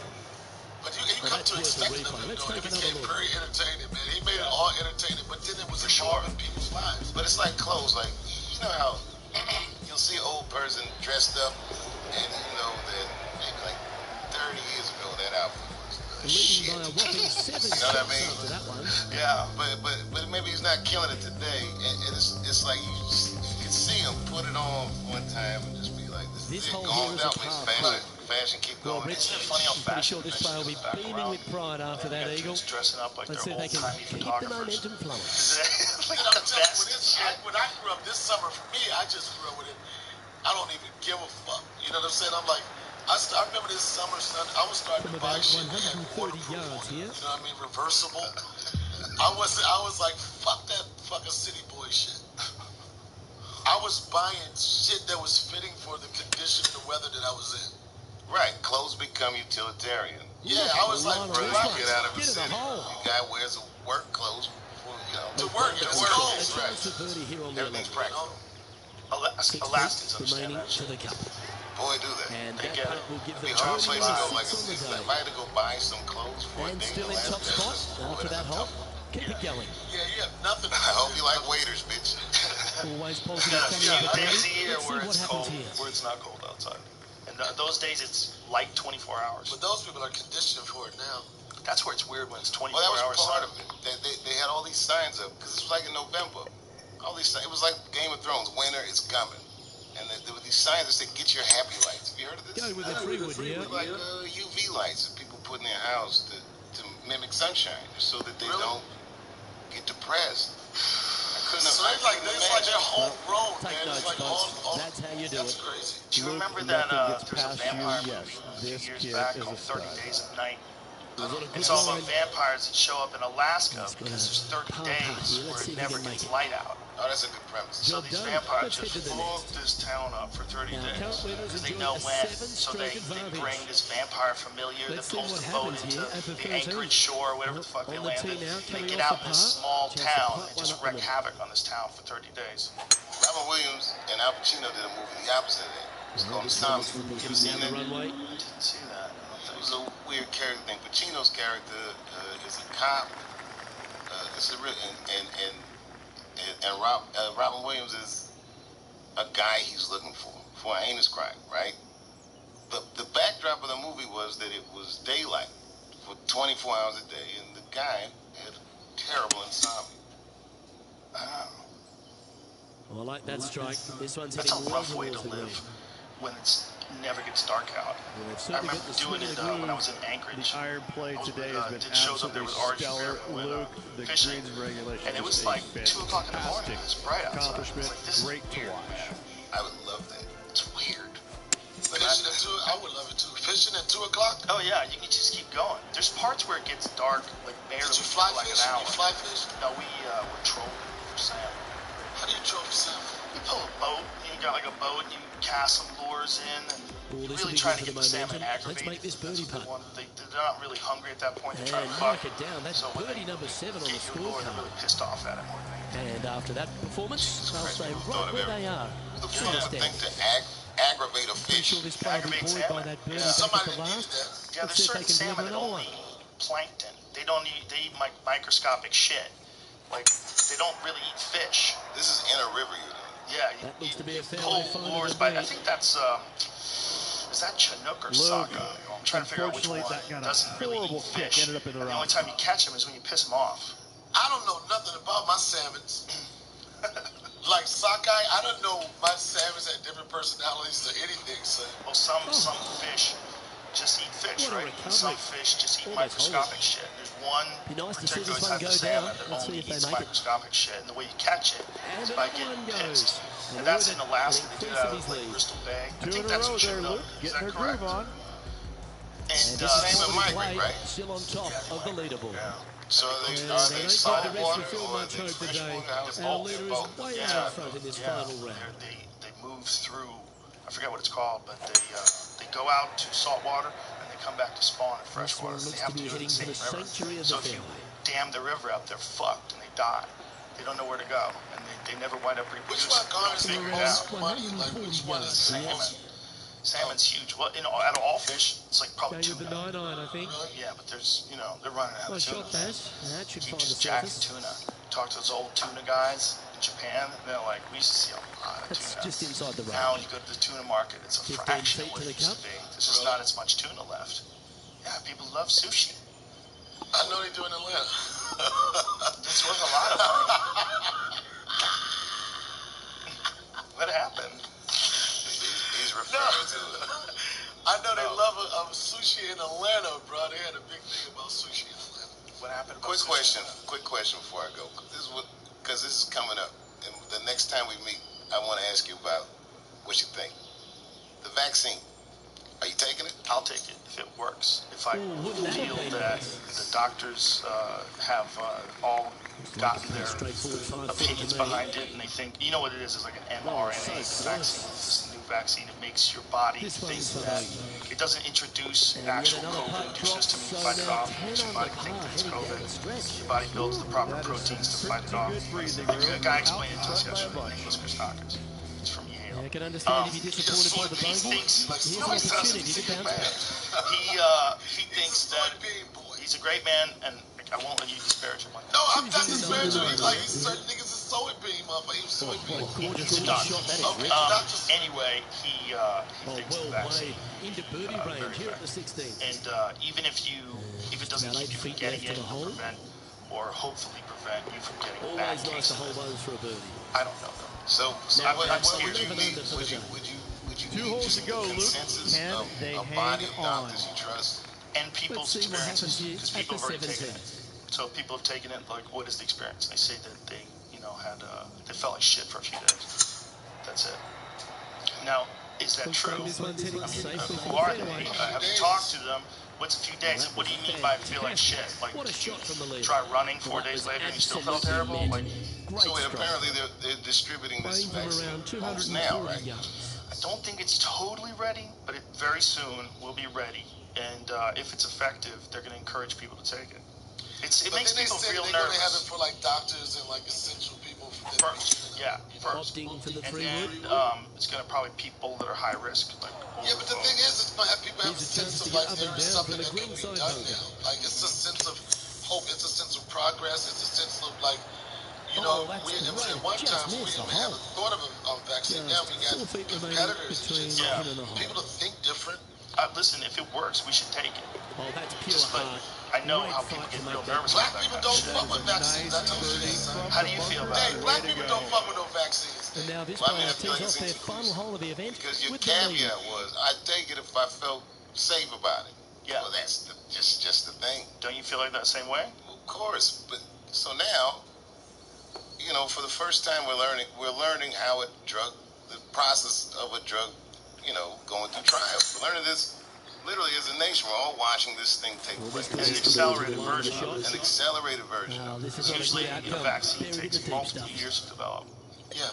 But you come to expect it of him, though. It became very entertaining, man. He made it all entertaining, but then it was involving people's lives. But it's like clothes. Like, you know how you'll see an old person dressed up, and you know that maybe like 30 years ago that outfit was shit. You know what I mean? Yeah, but maybe he's not killing it today, and it's like you can see him put it on one time and just be like, this is it. Going out with fashion keep going. Isn't it funny how fashion This player will be beaming with pride after that eagle. Dressing up like Let's see they're if they can old-timey keep the photographers. momentum flowing. Like the best. When I grew up this summer, for me, I just grew up with it. I don't even give a fuck. You know what I'm saying? I'm like, I remember this summer, son, I was starting to buy shit that had waterproof on it. You know what I mean? Reversible. I was like, fuck that fucking city boy shit. I was buying shit that was fitting for the condition and the weather that I was in. Right, clothes become utilitarian. Yeah, I was like, brother, you get out of a city. The guy wears work clothes for, to work. It's cold. Right. Everything's practical. Elastin's understand that shit. Boy, do that. And they that get it. will give It'd be them a hard place to go. Like, 26 if on the I had to go buy some clothes for a day. still in top spot after that hop. Keep it going. Yeah, you have nothing. I hope you like waiters, bitch. Always positive coming up. Days a year where it's cold, here. where it's not cold outside. And those days it's light 24 hours. But those people are conditioned for it now. That's where it's weird when it's 24 that was hours. Part of it. They had all these signs up because it was like in November. All these it was like Game of Thrones. Winter is coming, and there were these signs that said "Get your happy lights." Have you heard of this? Go with the Freewood here. Like UV lights that people put in their house to mimic sunshine, just so that they don't get depressed. So it's like they're homegrown, man. Notes, it's like that's how you do that's it. crazy. Do you remember that there's a vampire movie a few years back called 30 Days of Night? It's all about vampires that show up in Alaska because there's 30 days where it never gets light out. Oh, that's a good premise. So these vampires just fuck this town up for 30 days because they know when. So they bring this vampire familiar that pulls the boat into the Anchorage shore, whatever the fuck they land in. They get out in this small town and just wreak havoc on this town for 30 days. Robin Williams and Al Pacino did a movie the opposite of that. It's called Zombie. You ever seen that? I didn't see that. It was a weird character thing. Pacino's character is a cop. This is real, and Robin Williams is a guy he's looking for an heinous crime, right? The backdrop of the movie was that it was daylight for 24 hours a day, and the guy had terrible insomnia. Well, I like that strike. This one's That's hitting a rough way to live when it never gets dark out. I remember doing it when I was in Anchorage. The iron play today has been did shows up there absolutely with Archie stellar. when, Luke, the fishing, greens regulation and it was like 2 o'clock in the morning. It was bright outside. Accomplishment, Like, this great to watch. I would love that. It's weird. Fishing at 2, I would love it too. Fishing at 2 o'clock? Oh yeah, you can just keep going. There's parts where it gets dark, like barely. Did you fly like fish? an hour. You fly fish? No, we were trolling for salmon. How do you troll for salmon? You pull a boat, and you got like a boat, and you cast some lures in and really trying to get the salmon aggravated. Let's make this birdie putt. They're not really hungry at that point. They're trying to mark it down. That's birdie number 7 on the scorecard. They're really pissed off at it more than anything. And after that performance, they'll stay right where they are. The fun would think to aggravate a Pretty fish. sure this play will be buoyed by that birdie back at the last. Yeah, there's certain salmon that only eat plankton. They eat microscopic shit. Like, they don't really eat fish. This is in a river, you know. Yeah, that looks to be a fair pull lures by. I think that's is that Chinook or Sockeye? I'm trying to figure out which one. That got doesn't really eat fish. Ended up in the only time you catch them is when you piss them off. I don't know nothing about my salmons. Like sockeye, I don't know my salmons had different personalities or anything. So. Well, some fish just eat fish, right? Some fish just eat microscopic shit. There's one particular type of salmon that only eats microscopic shit, and the way you catch it is by getting pissed. And that's in Alaska. They do that with like Crystal Bay. I think that's what you know. Is that correct? And same with migrate, right? Still on top of the leaderboard. Yeah. So they don't give the rest of the field much hope today. Our leader is way out in front in this final round. They move through, I forget what it's called, but they go out to salt water and they come back to spawn in fresh water. They have to do it in the same river. So if you dam the river up, they're fucked and they die. They don't know where to go, and they never wind up reproducing. Which one garners the most money? Like which one is salmon? Salmon's huge. Well, out of all fish, it's like probably tuna. The 9-9, I think. Yeah, but there's, they're running out of tuna. Shot that should find the surface. Tuna. Talk to those old tuna guys in Japan. They're like, we used to see a lot of tuna. Just inside the range. Now when you go to the tuna market, it's a fraction of what it used to be. There's just not as much tuna left. Yeah, people love sushi. I know they do in Atlanta. It's worth a lot of money. What happened? He's referring to it. I know they love sushi in Atlanta, bro. They had a big thing about sushi in Atlanta. What happened? Quick question before I go. Because this is coming up, and the next time we meet, I want to ask you about what you think. The vaccine. Are you taking it? I'll take it if it works. If I feel that the doctors have all gotten their opinions behind it, and they think, you know what it is like an mRNA vaccine. It's just a new vaccine. It makes your body think that it doesn't introduce actual COVID into your system. You fight it off. It makes your body think that it's COVID. Your body builds the proper proteins to fight it off. The guy explained it to us yesterday, Nicholas Christakis. It's from Yale. I can understand if you're disappointed by the bogey. Here's an opportunity to bounce back. He thinks that he's a great man, and I won't let you disparage him like that. No, I'm not disparaging him. He's like, certain niggas is soybean, motherfucker. He was soybean. Gorgeous shot that is. Anyway, he thinks the vaccine into birdie range here at the 16th. And even if it doesn't keep you from getting it, or hopefully prevent you from getting a bad case. Always nice to hold those for a birdie. I don't know though. So I'm would you 2 holes to go, Luke. Can they hang on? You trust? And people's experiences, because people have already taken it. So people have taken it, like, what is the experience? They say that they, they felt like shit for a few days. That's it. Now, is that true? Who are they? Have you talked to them? What's a few days? What do you mean by feel like shit? Like, try running 4 days later and you still felt terrible? Like, so apparently they're distributing this vaccine now, right? I don't think it's totally ready, but it very soon will be ready. And if it's effective, they're going to encourage people to take it. It makes people real nervous. They're going to have it for like doctors and like essential people. First. And then it's going to probably people that are high risk. Like, yeah, but the thing is, it's going to have people have a sense of like there is something that can be done now. Like it's a sense of hope. It's a sense of progress. It's a sense of like, at one time we didn't have a thought of a vaccine. Now we got competitors and shit. So people to think different. Listen, if it works, we should take it. Oh, that's pure heart. I know how people get real nervous about that. Black people don't fuck with vaccines. How do you feel about it? Black people don't fuck with no vaccines. And now this player tees off their final hole of the event. Because your caveat was, I'd take it if I felt safe about it. Yeah. Well, that's just the thing. Don't you feel like that same way? Well, of course. But so now, for the first time we're learning how the process of a drug, going through trials. We're learning this literally as a nation. We're all watching this thing take place. An accelerated version. An accelerated version. Usually a vaccine takes multiple years to develop. Yeah.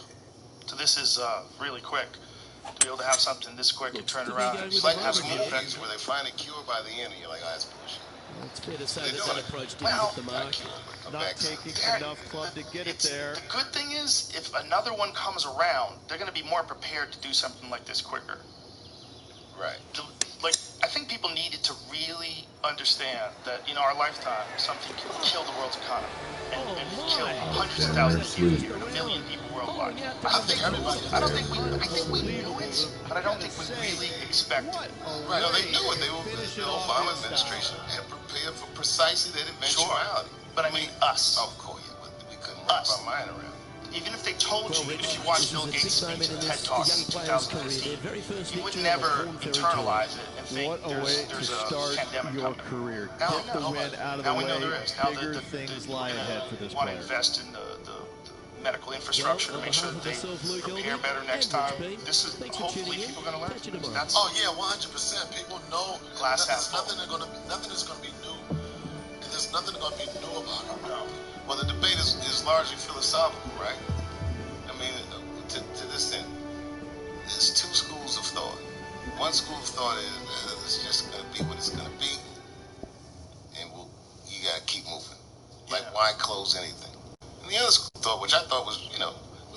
So this is really quick. to be able to have something this quick and turn around. Go It's with like the have some moment here. effects Where they find a cure by the end, and you're like, oh, that's bullshit. Well, it's fair to say They're that doing that it. approach didn't hit the mark. Not taking enough club to get it there. The good thing is, if another one comes around, they're going to be more prepared to do something like this quicker. Right. Like, I think people needed to really understand that in our lifetime, something can kill the world's economy and kill hundreds of thousands of people here and 1 million people worldwide. I don't think we knew it, but I don't think we really expected it. Right. No, they knew it. The Obama administration had prepared for precisely that eventuality. But I mean, us. Of course, yeah, but we couldn't wrap our mind around it. Even if they told Well, you, Rich, if you watched this Bill is a Gates' big speech moment at in the TED this Talk young in player's career. 2015, Their very first you would victory on the never Corn Ferry Tour. internalize it and think What a way to there's a start pandemic your coming. career. Now, Get the win out of now the we know way. there is. Now Bigger things lie we're ahead for this want to player. invest in the medical infrastructure to make sure that they prepare better next time. This is hopefully people are going to learn from this. That's oh yeah, 100%. People know glass half full. Nothing is going to be new. There's nothing going to be new about it. No. Well, the debate is largely philosophical, right? I mean, to this end, there's two schools of thought. One school of thought is it's just going to be what it's going to be, and you got to keep moving. Like, why close anything? And the other school of thought, which I thought was,